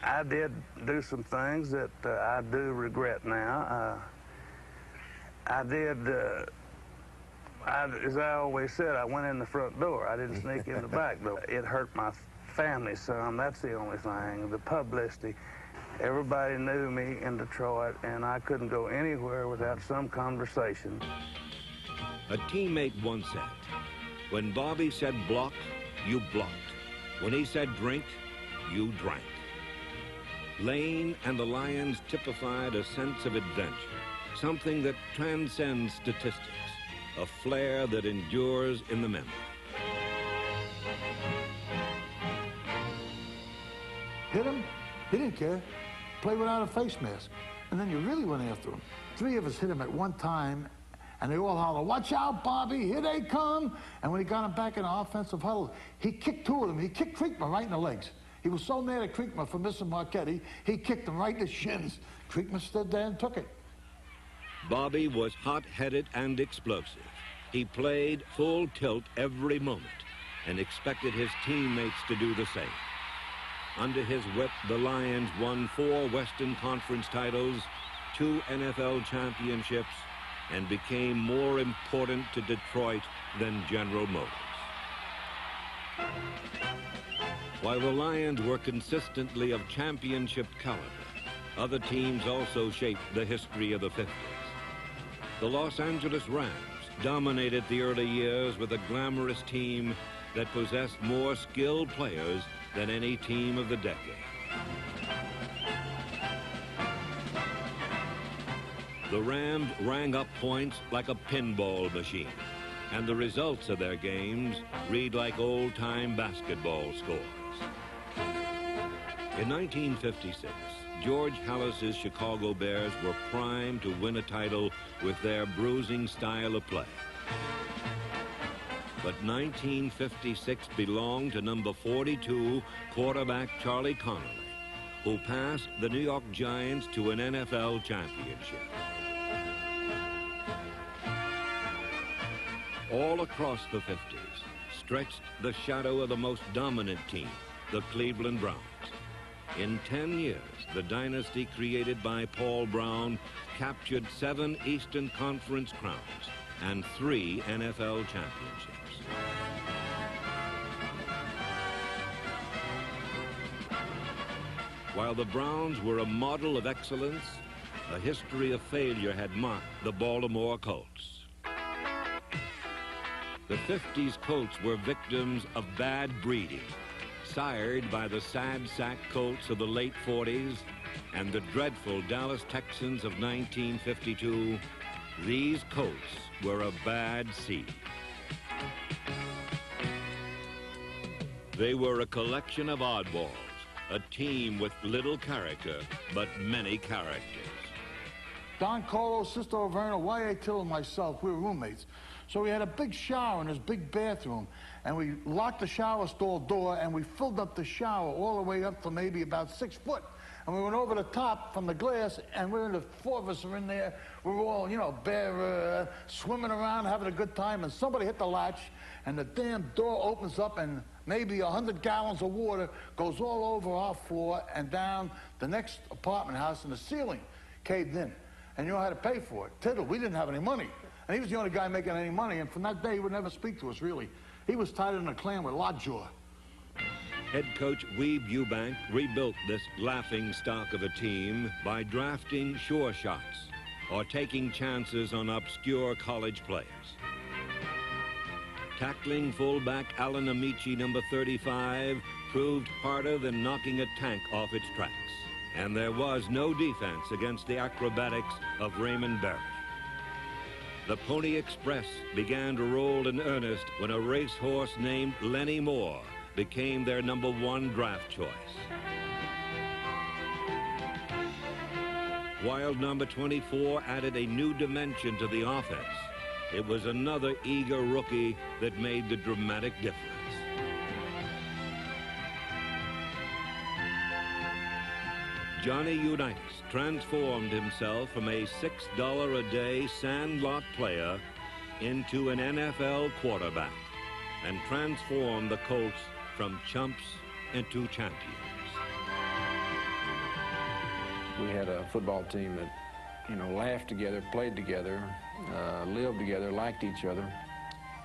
I did do some things that I do regret now. As I always said, I went in the front door. I didn't sneak in the back door. It hurt my family some. That's the only thing. The publicity. Everybody knew me in Detroit, and I couldn't go anywhere without some conversation. A teammate once said, when Bobby said block, you blocked. When he said drink, you drank. Lane and the Lions typified a sense of adventure, something that transcends statistics, a flair that endures in the memory. Hit him, he didn't care. Play without a face mask. And then you really went after him. 3 of us hit him at one time, and they all holler, watch out, Bobby, here they come. And when he got him back in the offensive huddle, he kicked 2 of them. He kicked Creekman right in the legs. He was so mad at Creekman for missing Marquette, he kicked him right in the shins. Creekman stood there and took it. Bobby was hot-headed and explosive. He played full tilt every moment and expected his teammates to do the same. Under his whip, the Lions won 4 Western Conference titles, 2 NFL championships, and became more important to Detroit than General Motors. While the Lions were consistently of championship caliber, other teams also shaped the history of the 50s. The Los Angeles Rams dominated the early years with a glamorous team that possessed more skilled players than any team of the decade. The Rams rang up points like a pinball machine, and the results of their games read like old-time basketball scores. In 1956, George Halas's Chicago Bears were primed to win a title with their bruising style of play. But 1956 belonged to number 42 quarterback Charlie Connolly, who passed the New York Giants to an NFL championship. All across the 50s stretched the shadow of the most dominant team, the Cleveland Browns. In 10 years, the dynasty created by Paul Brown captured 7 Eastern Conference crowns and 3 NFL championships. While the Browns were a model of excellence, a history of failure had marked the Baltimore Colts. The 50s Colts were victims of bad breeding, sired by the sad sack Colts of the late 40s and the dreadful Dallas Texans of 1952. These Colts were a bad seed. They were a collection of oddballs, a team with little character, but many characters. Don Colo, Sister Overna, Y.A. Till, and myself, we were roommates. So we had a big shower in this big bathroom, and we locked the shower stall door, and we filled up the shower all the way up to maybe about 6 foot. And we went over the top from the glass, and the 4 of us are in there. We were all, you know, bare, swimming around, having a good time, and somebody hit the latch, and the damn door opens up, and maybe 100 gallons of water goes all over our floor and down the next apartment house, and the ceiling caved in. And you know how to pay for it. Tittle, we didn't have any money. And he was the only guy making any money, and from that day, he would never speak to us, really. He was tighter than a clam with lockjaw. Head coach Weeb Eubank rebuilt this laughing stock of a team by drafting sure shots or taking chances on obscure college players. Tackling fullback Alan Amici, number 35, proved harder than knocking a tank off its tracks. And there was no defense against the acrobatics of Raymond Berry. The Pony Express began to roll in earnest when a racehorse named Lenny Moore became their number 1 draft choice. while number 24 added a new dimension to the offense. It was another eager rookie that made the dramatic difference. Johnny Unitas transformed himself from a $6 a day sandlot player into an NFL quarterback and transformed the Colts from chumps into champions. We had a football team that, you know, laughed together, played together, lived together, liked each other.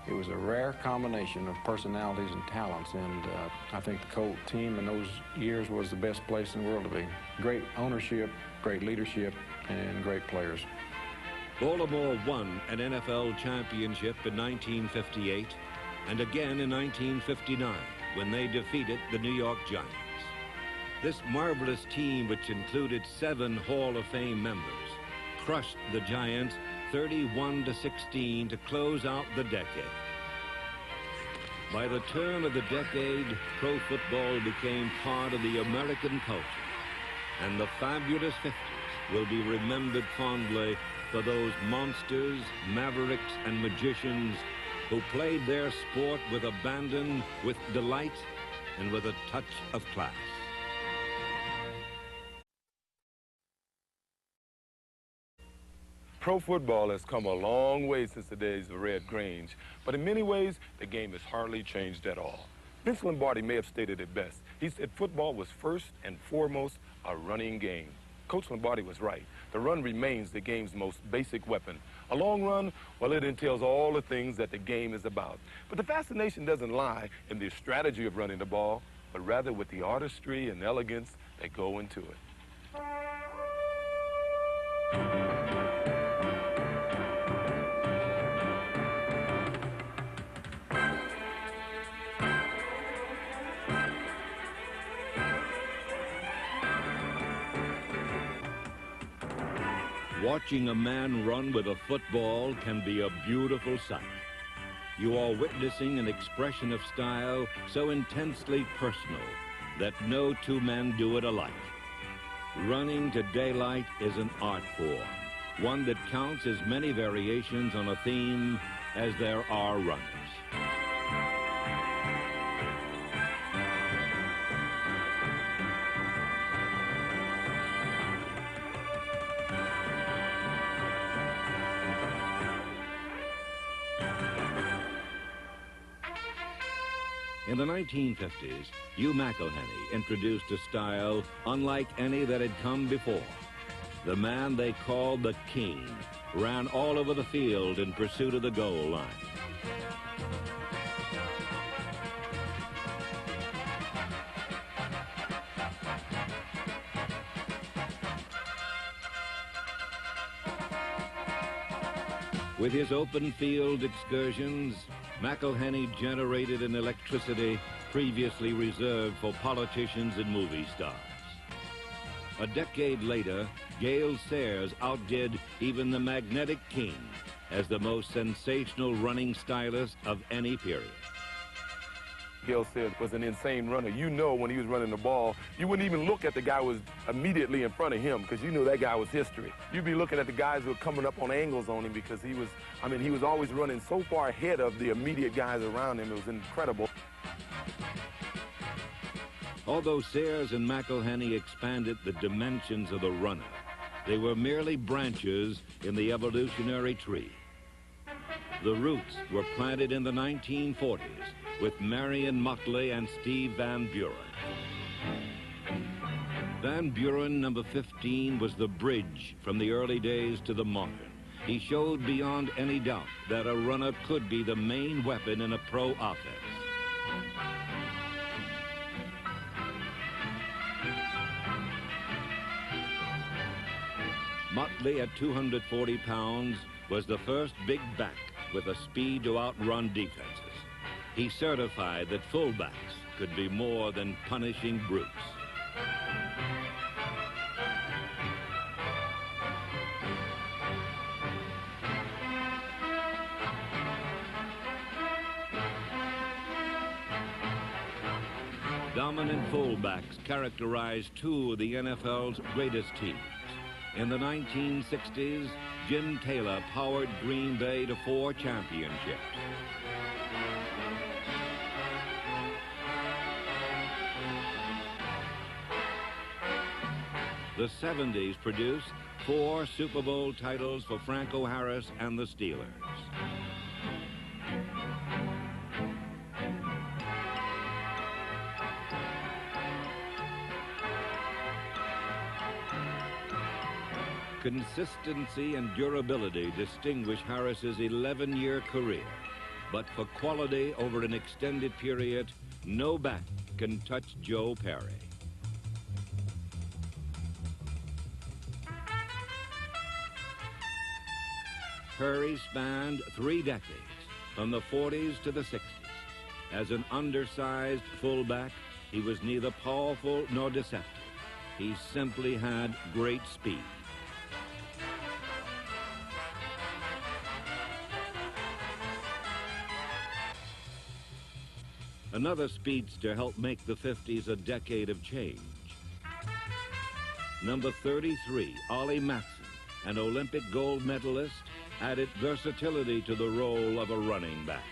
It was a rare combination of personalities and talents, and I think the Colt team in those years was the best place in the world to be. Great ownership, great leadership, and great players. Baltimore won an NFL championship in 1958 and again in 1959 when they defeated the New York Giants. This marvelous team, which included 7 Hall of Fame members, crushed the Giants 31-16 to close out the decade. By the turn of the decade, pro football became part of the American culture, and the fabulous 50s will be remembered fondly for those monsters, mavericks, and magicians who played their sport with abandon, with delight, and with a touch of class. Pro football has come a long way since the days of Red Grange, but in many ways, the game has hardly changed at all. Vince Lombardi may have stated it best. He said football was first and foremost a running game. Coach Lombardi was right. The run remains the game's most basic weapon. A long run, well, it entails all the things that the game is about. But the fascination doesn't lie in the strategy of running the ball, but rather with the artistry and elegance that go into it. Watching a man run with a football can be a beautiful sight. You are witnessing an expression of style so intensely personal that no two men do it alike. Running to daylight is an art form, one that counts as many variations on a theme as there are runners. In the 1950s, Hugh McElhenney introduced a style unlike any that had come before. The man they called the King ran all over the field in pursuit of the goal line. With his open field excursions, McElhenney generated an electricity previously reserved for politicians and movie stars. A decade later, Gale Sayers outdid even the Magnetic King as the most sensational running stylist of any period. Gale Sayers was an insane runner. You know, when he was running the ball, you wouldn't even look at the guy who was immediately in front of him because you knew that guy was history. You'd be looking at the guys who were coming up on angles on him because he was always running so far ahead of the immediate guys around him. It was incredible. Although Sayers and McElhenney expanded the dimensions of the runner, they were merely branches in the evolutionary tree. The roots were planted in the 1940s with Marion Motley and Steve Van Buren. Van Buren, number 15, was the bridge from the early days to the modern. He showed beyond any doubt that a runner could be the main weapon in a pro offense. Motley, at 240 pounds, was the first big back with a speed to outrun defenses. He certified that fullbacks could be more than punishing brutes. Dominant fullbacks characterized two of the NFL's greatest teams. In the 1960s, Jim Taylor powered Green Bay to 4 championships. The 70s produced 4 Super Bowl titles for Franco Harris and the Steelers. Consistency and durability distinguish Harris's 11-year career, but for quality over an extended period, no back can touch Joe Perry. Perry spanned 3 decades, from the 40s to the 60s. As an undersized fullback, he was neither powerful nor deceptive. He simply had great speed. Another speedster helped make the 50s a decade of change. Number 33, Ollie Matson, an Olympic gold medalist, added versatility to the role of a running back.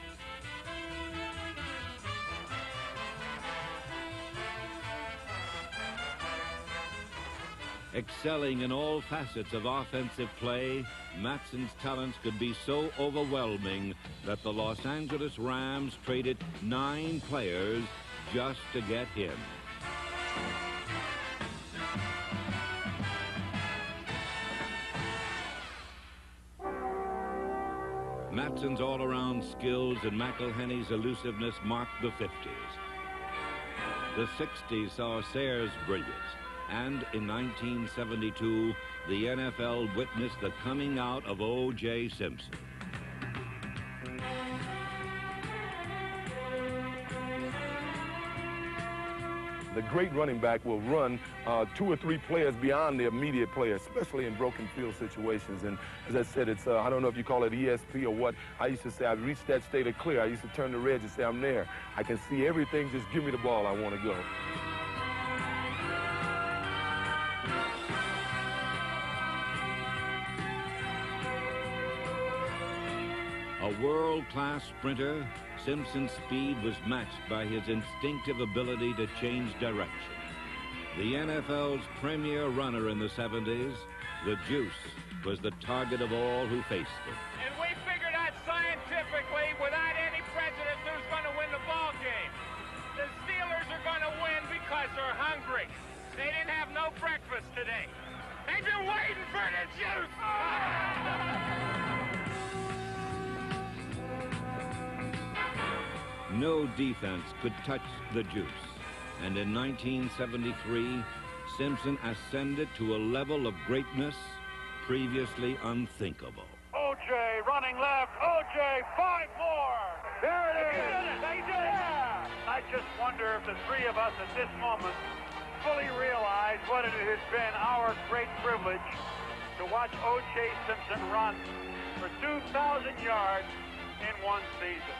Excelling in all facets of offensive play, Matson's talents could be so overwhelming that the Los Angeles Rams traded 9 players just to get him. Matson's all-around skills and McElhenney's elusiveness marked the 50s. The 60s saw Sayers' brilliance, and in 1972, the NFL witnessed the coming out of O.J. Simpson. The great running back will run 2 or 3 players beyond the immediate player, especially in broken field situations. And as I said, it's, I don't know if you call it ESP or what. I used to say, I've reached that state of clear. I used to turn the red and say, I'm there. I can see everything. Just give me the ball. I want to go. A world-class sprinter, Simpson's speed was matched by his instinctive ability to change direction. The NFL's premier runner in the 70s, the Juice, was the target of all who faced him. And we figured out scientifically, without any prejudice, who's going to win the ball game. The Steelers are going to win because they're hungry. They didn't have no breakfast today. They've been waiting for the Juice. No defense could touch the Juice, and in 1973, Simpson ascended to a level of greatness previously unthinkable. O.J. running left. O.J. 5 more. There it is. They did it. Yeah. I just wonder if the 3 of us at this moment fully realize what it has been our great privilege to watch O.J. Simpson run for 2,000 yards in one season.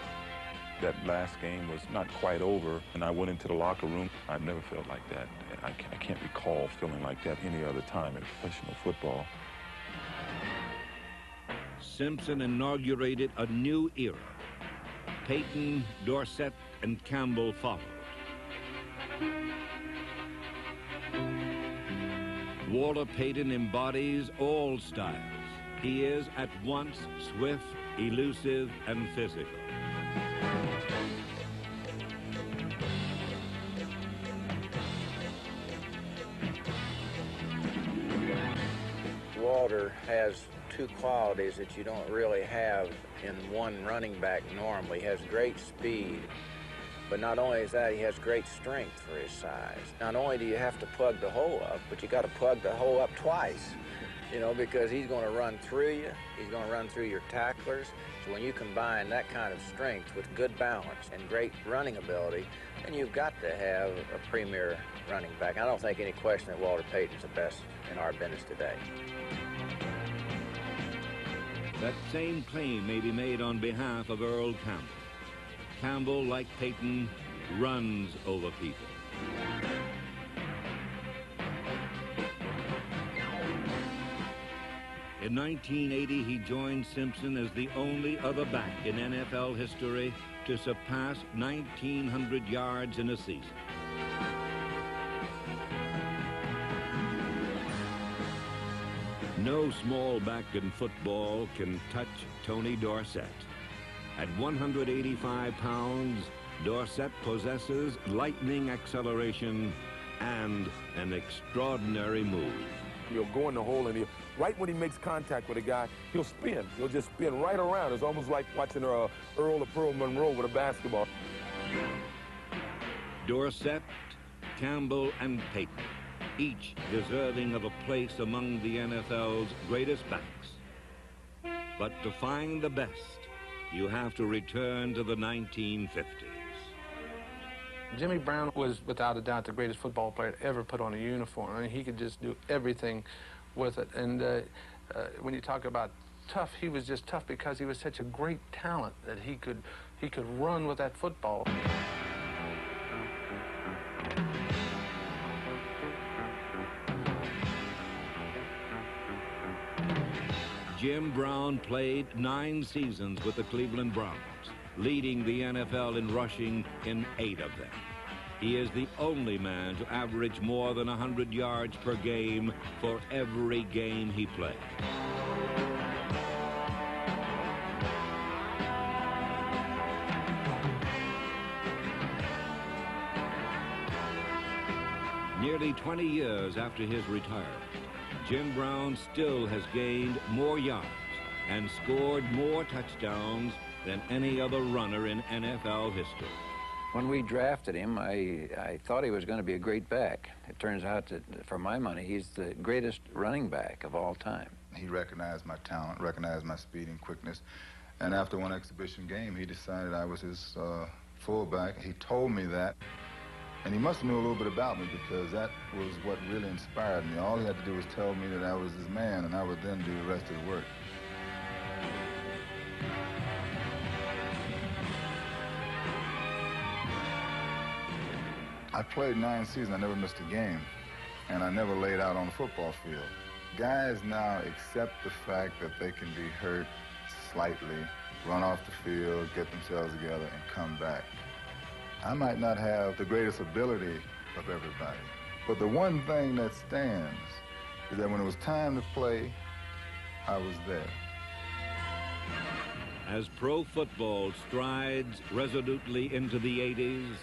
That last game was not quite over, and I went into the locker room. I've never felt like that. I can't recall feeling like that any other time in professional football. Simpson inaugurated a new era. Payton, Dorsett, and Campbell followed. Walter Payton embodies all styles. He is at once swift, elusive, and physical. Walter has 2 qualities that you don't really have in one running back normally. He has great speed, but not only is that, he has great strength for his size. Not only do you have to plug the hole up, but you got to plug the hole up twice, you know, because he's going to run through you, he's going to run through your tacklers. So when you combine that kind of strength with good balance and great running ability, then you've got to have a premier running back. I don't think any question that Walter Payton's the best in our business today. That same claim may be made on behalf of Earl Campbell. Campbell, like Payton, runs over people. In 1980, he joined Simpson as the only other back in NFL history to surpass 1,900 yards in a season. No small back in football can touch Tony Dorsett. At 185 pounds, Dorsett possesses lightning acceleration and an extraordinary move. He'll go in the hole, and right when he makes contact with a guy, he'll spin. He'll just spin right around. It's almost like watching Earl or Pearl Monroe with a basketball. Dorsett, Campbell, and Payton, each deserving of a place among the NFL's greatest backs. But to find the best, you have to return to the 1950s. Jimmy Brown was, without a doubt, the greatest football player to ever put on a uniform. I mean, he could just do everything with it. And when you talk about tough, he was just tough because he was such a great talent that he could run with that football. Jim Brown played 9 seasons with the Cleveland Browns, leading the NFL in rushing in 8 of them. He is the only man to average more than 100 yards per game for every game he played. Nearly 20 years after his retirement, Jim Brown still has gained more yards and scored more touchdowns than any other runner in NFL history. When we drafted him, I thought he was going to be a great back. It turns out that, for my money, he's the greatest running back of all time. He recognized my talent, recognized my speed and quickness, and after one exhibition game, he decided I was his fullback. He told me that, and he must have knew a little bit about me, because that was what really inspired me. All he had to do was tell me that I was his man, and I would then do the rest of the work. I played 9 seasons. I never missed a game, and I never laid out on the football field. Guys now accept the fact that they can be hurt slightly, run off the field, get themselves together, and come back. I might not have the greatest ability of everybody, but the one thing that stands is that when it was time to play, I was there. As pro football strides resolutely into the 80s,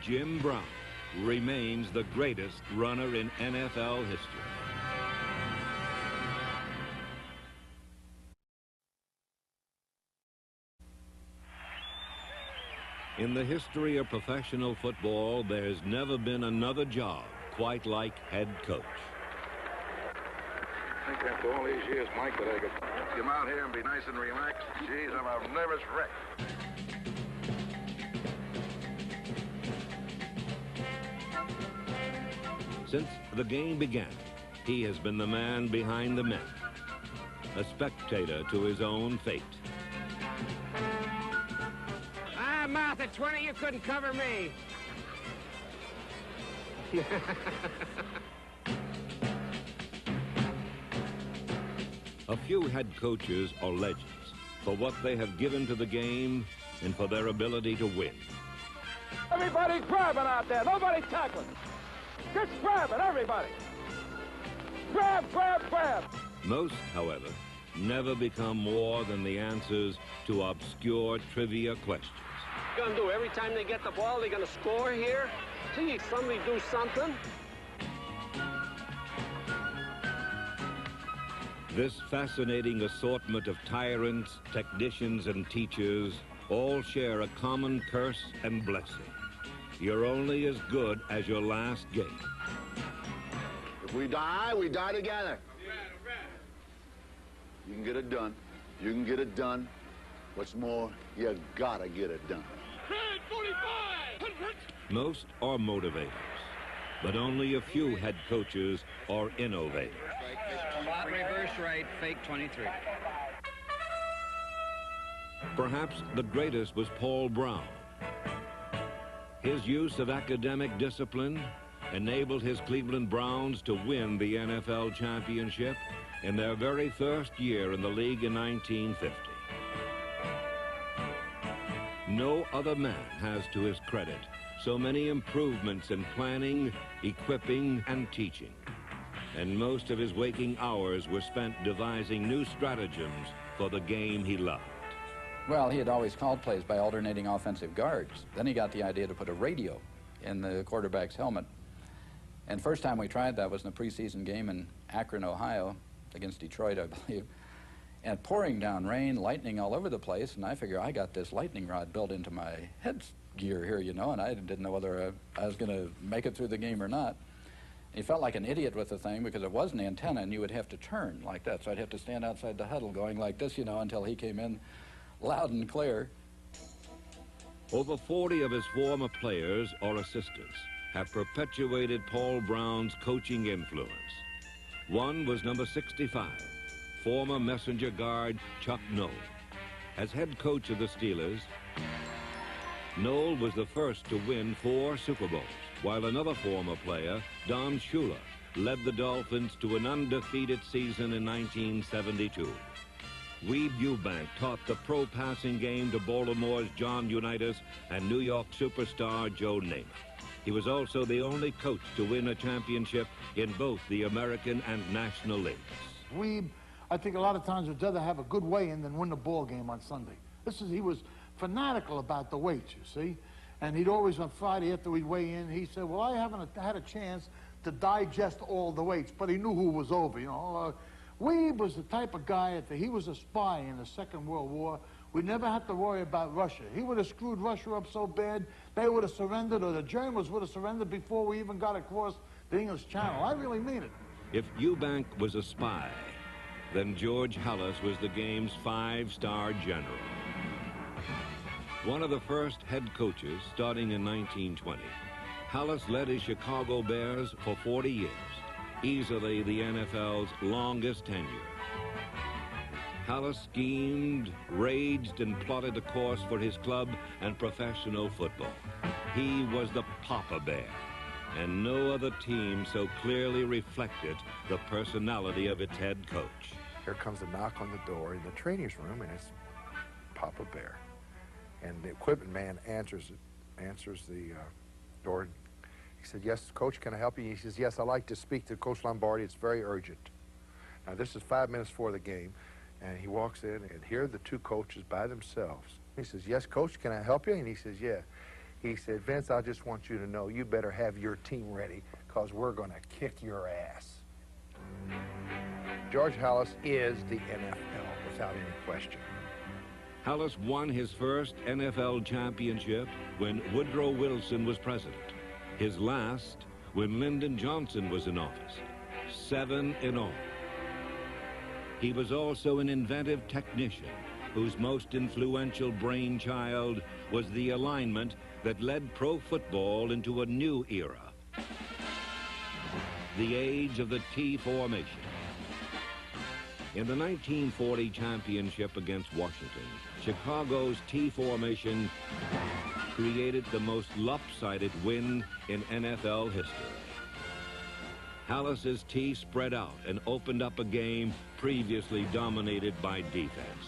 Jim Brown remains the greatest runner in NFL history. In the history of professional football, there's never been another job quite like head coach. I think after all these years, Mike, that I could come out here and be nice and relaxed. Geez, I'm a nervous wreck. Since the game began, he has been the man behind the men, a spectator to his own fate. Ah, mouth at 20, you couldn't cover me. A few head coaches are legends for what they have given to the game and for their ability to win. Everybody's grabbing out there. Nobody's tackling. Just grab it, everybody. Grab, grab, grab. Most, however, never become more than the answers to obscure trivia questions. Gonna do every time they get the ball, they're gonna score here. Gee, somebody do something. This fascinating assortment of tyrants, technicians, and teachers all share a common curse and blessing. You're only as good as your last game. If we die together. You can get it done. You can get it done. What's more, you gotta get it done. Most are motivators, but only a few head coaches are innovators. Spot reverse right, fake 23. Perhaps the greatest was Paul Brown. His use of academic discipline enabled his Cleveland Browns to win the NFL championship in their very first year in the league in 1950. No other man has to his credit so many improvements in planning, equipping, and teaching. And most of his waking hours were spent devising new stratagems for the game he loved. Well, he had always called plays by alternating offensive guards. Then he got the idea to put a radio in the quarterback's helmet. And first time we tried that was in a preseason game in Akron, Ohio, against Detroit, I believe. And pouring down rain, lightning all over the place, and I figure I got this lightning rod built into my headgear here, you know, and I didn't know whether I was going to make it through the game or not. He felt like an idiot with the thing because it was an antenna and you would have to turn like that. So I'd have to stand outside the huddle going like this, you know, until he came in loud and clear. Over 40 of his former players or assistants have perpetuated Paul Brown's coaching influence. One was number 65, former messenger guard Chuck Noll. As head coach of the Steelers, Noll was the first to win 4 Super Bowls, while another former player, Don Shula, led the Dolphins to an undefeated season in 1972. Weeb Eubank taught the pro passing game to Baltimore's John Unitas and New York superstar Joe Namath. He was also the only coach to win a championship in both the American and National Leagues. Weeb, I think a lot of times would rather have a good weigh-in than win the ball game on Sunday. He was fanatical about the weights, you see. And he'd always, on Friday after we'd weigh in, he said, well, I haven't had a chance to digest all the weights, but he knew who was over, you know. Weeb was the type of guy, he was a spy in the Second World War. We never had to worry about Russia. He would have screwed Russia up so bad, they would have surrendered, or the Germans would have surrendered before we even got across the English Channel. I really mean it. If Eubank was a spy, then George Halas was the game's 5-star general. One of the first head coaches starting in 1920, Halas led his Chicago Bears for 40 years, easily the NFL's longest tenure. Halas schemed, raged, and plotted a course for his club and professional football. He was the Papa Bear, and no other team so clearly reflected the personality of its head coach. Here comes a knock on the door in the trainer's room, and it's Papa Bear. And the equipment man answers the door. He said, yes, Coach, can I help you? He says, yes, I'd like to speak to Coach Lombardi. It's very urgent. Now, this is 5 minutes before the game, and he walks in, and here are the 2 coaches by themselves. He says, yes, Coach, can I help you? And he says, yeah. He said, Vince, I just want you to know you better have your team ready because we're going to kick your ass. George Halas is the NFL without any question. Halas won his first NFL championship when Woodrow Wilson was president. His last when Lyndon Johnson was in office. 7 in all. He was also an inventive technician whose most influential brainchild was the alignment that led pro football into a new era. The age of the T formation. In the 1940 championship against Washington, Chicago's T formation created the most lopsided win in NFL history. Halas's T spread out and opened up a game previously dominated by defense.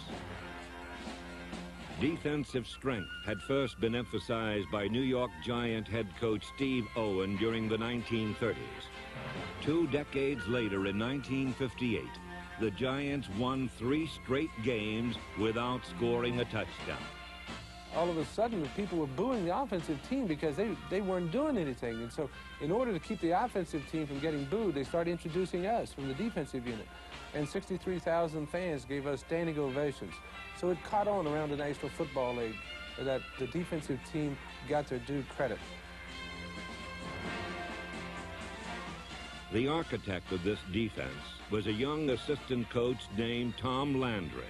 Defensive strength had first been emphasized by New York Giant head coach Steve Owen during the 1930s. 2 decades later, in 1958, the Giants won 3 straight games without scoring a touchdown. All of a sudden, people were booing the offensive team because they weren't doing anything. And so in order to keep the offensive team from getting booed, they started introducing us from the defensive unit. And 63,000 fans gave us standing ovations. So it caught on around the National Football League that the defensive team got their due credit. The architect of this defense was a young assistant coach named Tom Landry.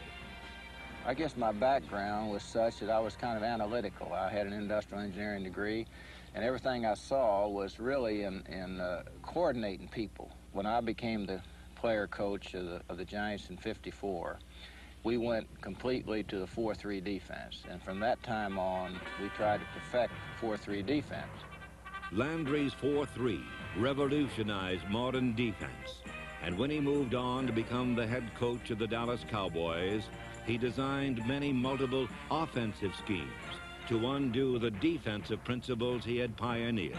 I guess my background was such that I was kind of analytical. I had an industrial engineering degree, and everything I saw was really in coordinating people. When I became the player coach of the Giants in '54, we went completely to the 4-3 defense, and from that time on, we tried to perfect 4-3 defense. Landry's 4-3 revolutionized modern defense. And when he moved on to become the head coach of the Dallas Cowboys, he designed many multiple offensive schemes to undo the defensive principles he had pioneered.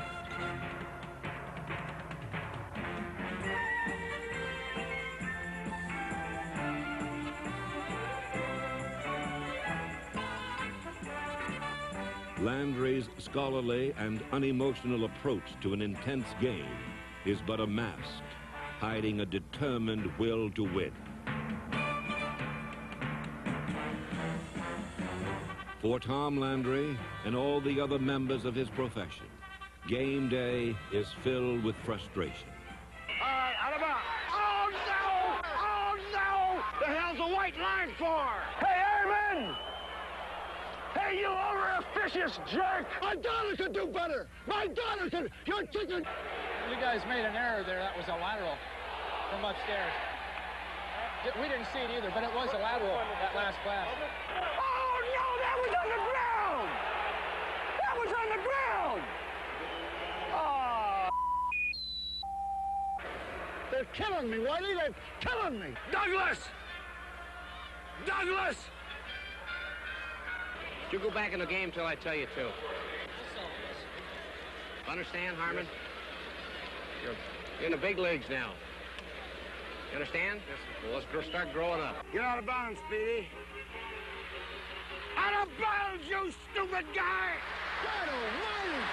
Landry's scholarly and unemotional approach to an intense game is but a mask, hiding a determined will to win. For Tom Landry and all the other members of his profession, game day is filled with frustration. All right, out of bounds. Oh, no! Oh, no! The hell's a white line for? Hey, Airman! Hey, you over-officious jerk! My daughter could do better! My daughter could... You're taking... You guys made an error there. That was a lateral from upstairs. We didn't see it either, but it was a lateral, that last pass. Oh, no! That was on the ground! That was on the ground! Oh... They're killing me, Whitey! They're killing me! Douglas! Douglas! You go back in the game till I tell you to. Understand, Harmon? You're in the big leagues now. You understand? Yes, well, let's start growing up. Get out of bounds, Speedy. Out of bounds, you stupid guy! God almighty!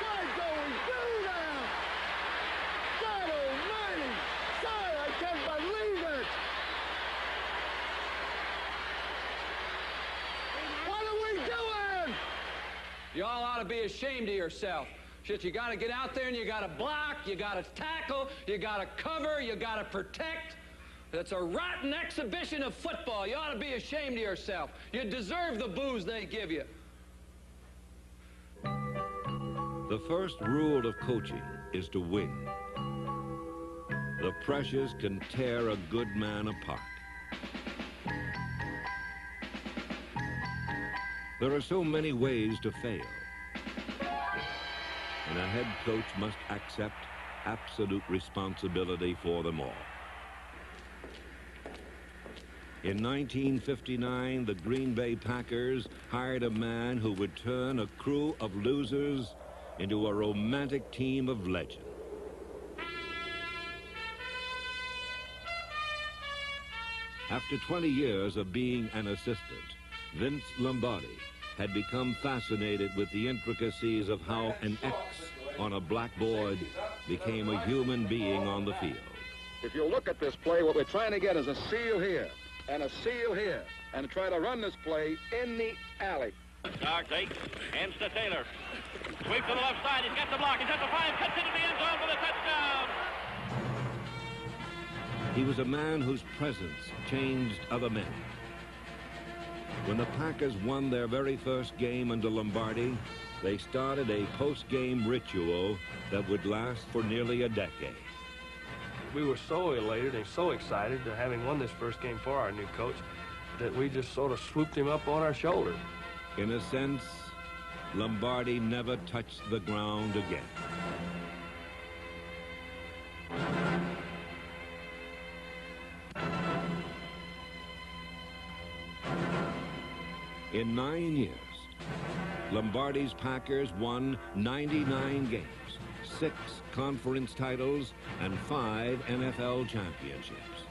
What do we do now? God almighty! God, I can't believe it! What are we doing? You all ought to be ashamed of yourself. Shit, you got to get out there and you got to block, you got to tackle, you got to cover, you got to protect. It's a rotten exhibition of football. You ought to be ashamed of yourself. You deserve the booze they give you. The first rule of coaching is to win. The pressures can tear a good man apart. There are so many ways to fail, and a head coach must accept absolute responsibility for them all. In 1959, the Green Bay Packers hired a man who would turn a crew of losers into a romantic team of legend. After 20 years of being an assistant, Vince Lombardi had become fascinated with the intricacies of how an X on a blackboard became a human being on the field. If you look at this play, what we're trying to get is a seal here and a seal here, and try to run this play in the alley. Starks 8, hands to Taylor. Sweep to the left side, he's got the block, he's at the 5, cuts into the end zone for the touchdown. He was a man whose presence changed other men. When the Packers won their very first game under Lombardi, they started a post-game ritual that would last for nearly a decade. We were so elated and so excited to having won this first game for our new coach that we just sort of swooped him up on our shoulder. In a sense, Lombardi never touched the ground again. In 9 years, Lombardi's Packers won 99 games, 6 conference titles, and 5 NFL championships.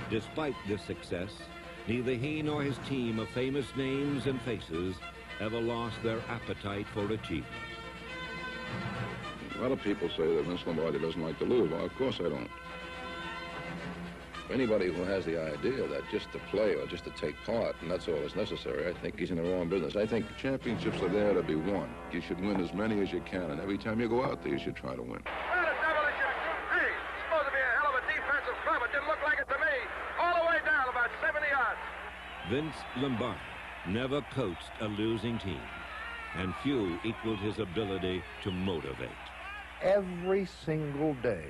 Despite this success, neither he nor his team of famous names and faces ever lost their appetite for achievement. A lot of people say that Vince Lombardi doesn't like to lose. Well, of course I don't. Anybody who has the idea that just to play or just to take part, and that's all that's necessary, I think he's in the wrong business. I think championships are there to be won. You should win as many as you can, and every time you go out there, you should try to win. Well, it's demolition. Hey, supposed to be a hell of a defensive club. It didn't look like it to me. All the way down, about 70 yards. Vince Lombardi never coached a losing team, and few equaled his ability to motivate. Every single day,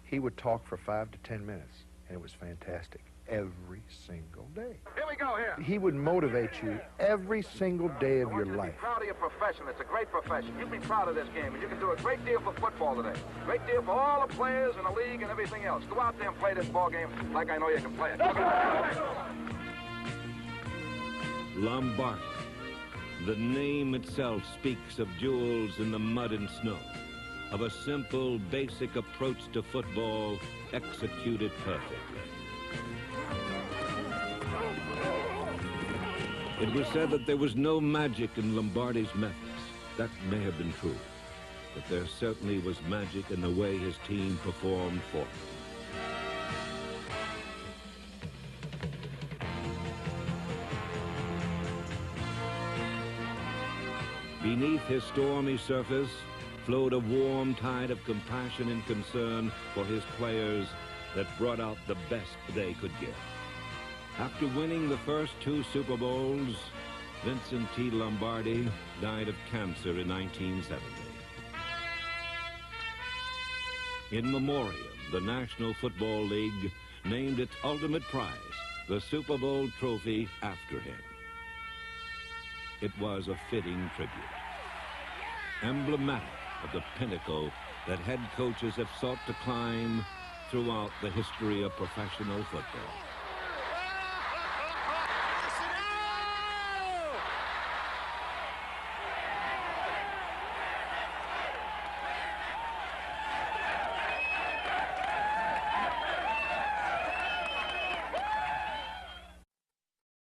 he would talk for 5 to 10 minutes. And it was fantastic. every single day. Here we go, here. He would motivate you every single day of your life. Be proud of your profession. It's a great profession. You be proud of this game, and you can do a great deal for football today. Great deal for all the players in the league and everything else. Go out there and play this ball game like I know you can play it. Lombardi. The name itself speaks of jewels in the mud and snow, of a simple, basic approach to football executed perfectly. It was said that there was no magic in Lombardi's methods. That may have been true, but there certainly was magic in the way his team performed for him. Beneath his stormy surface flowed a warm tide of compassion and concern for his players that brought out the best they could give. After winning the first 2 Super Bowls, Vincent T. Lombardi died of cancer in 1970. In memoriam, the National Football League named its ultimate prize, the Super Bowl trophy, after him. It was a fitting tribute, emblematic of the pinnacle that head coaches have sought to climb throughout the history of professional football.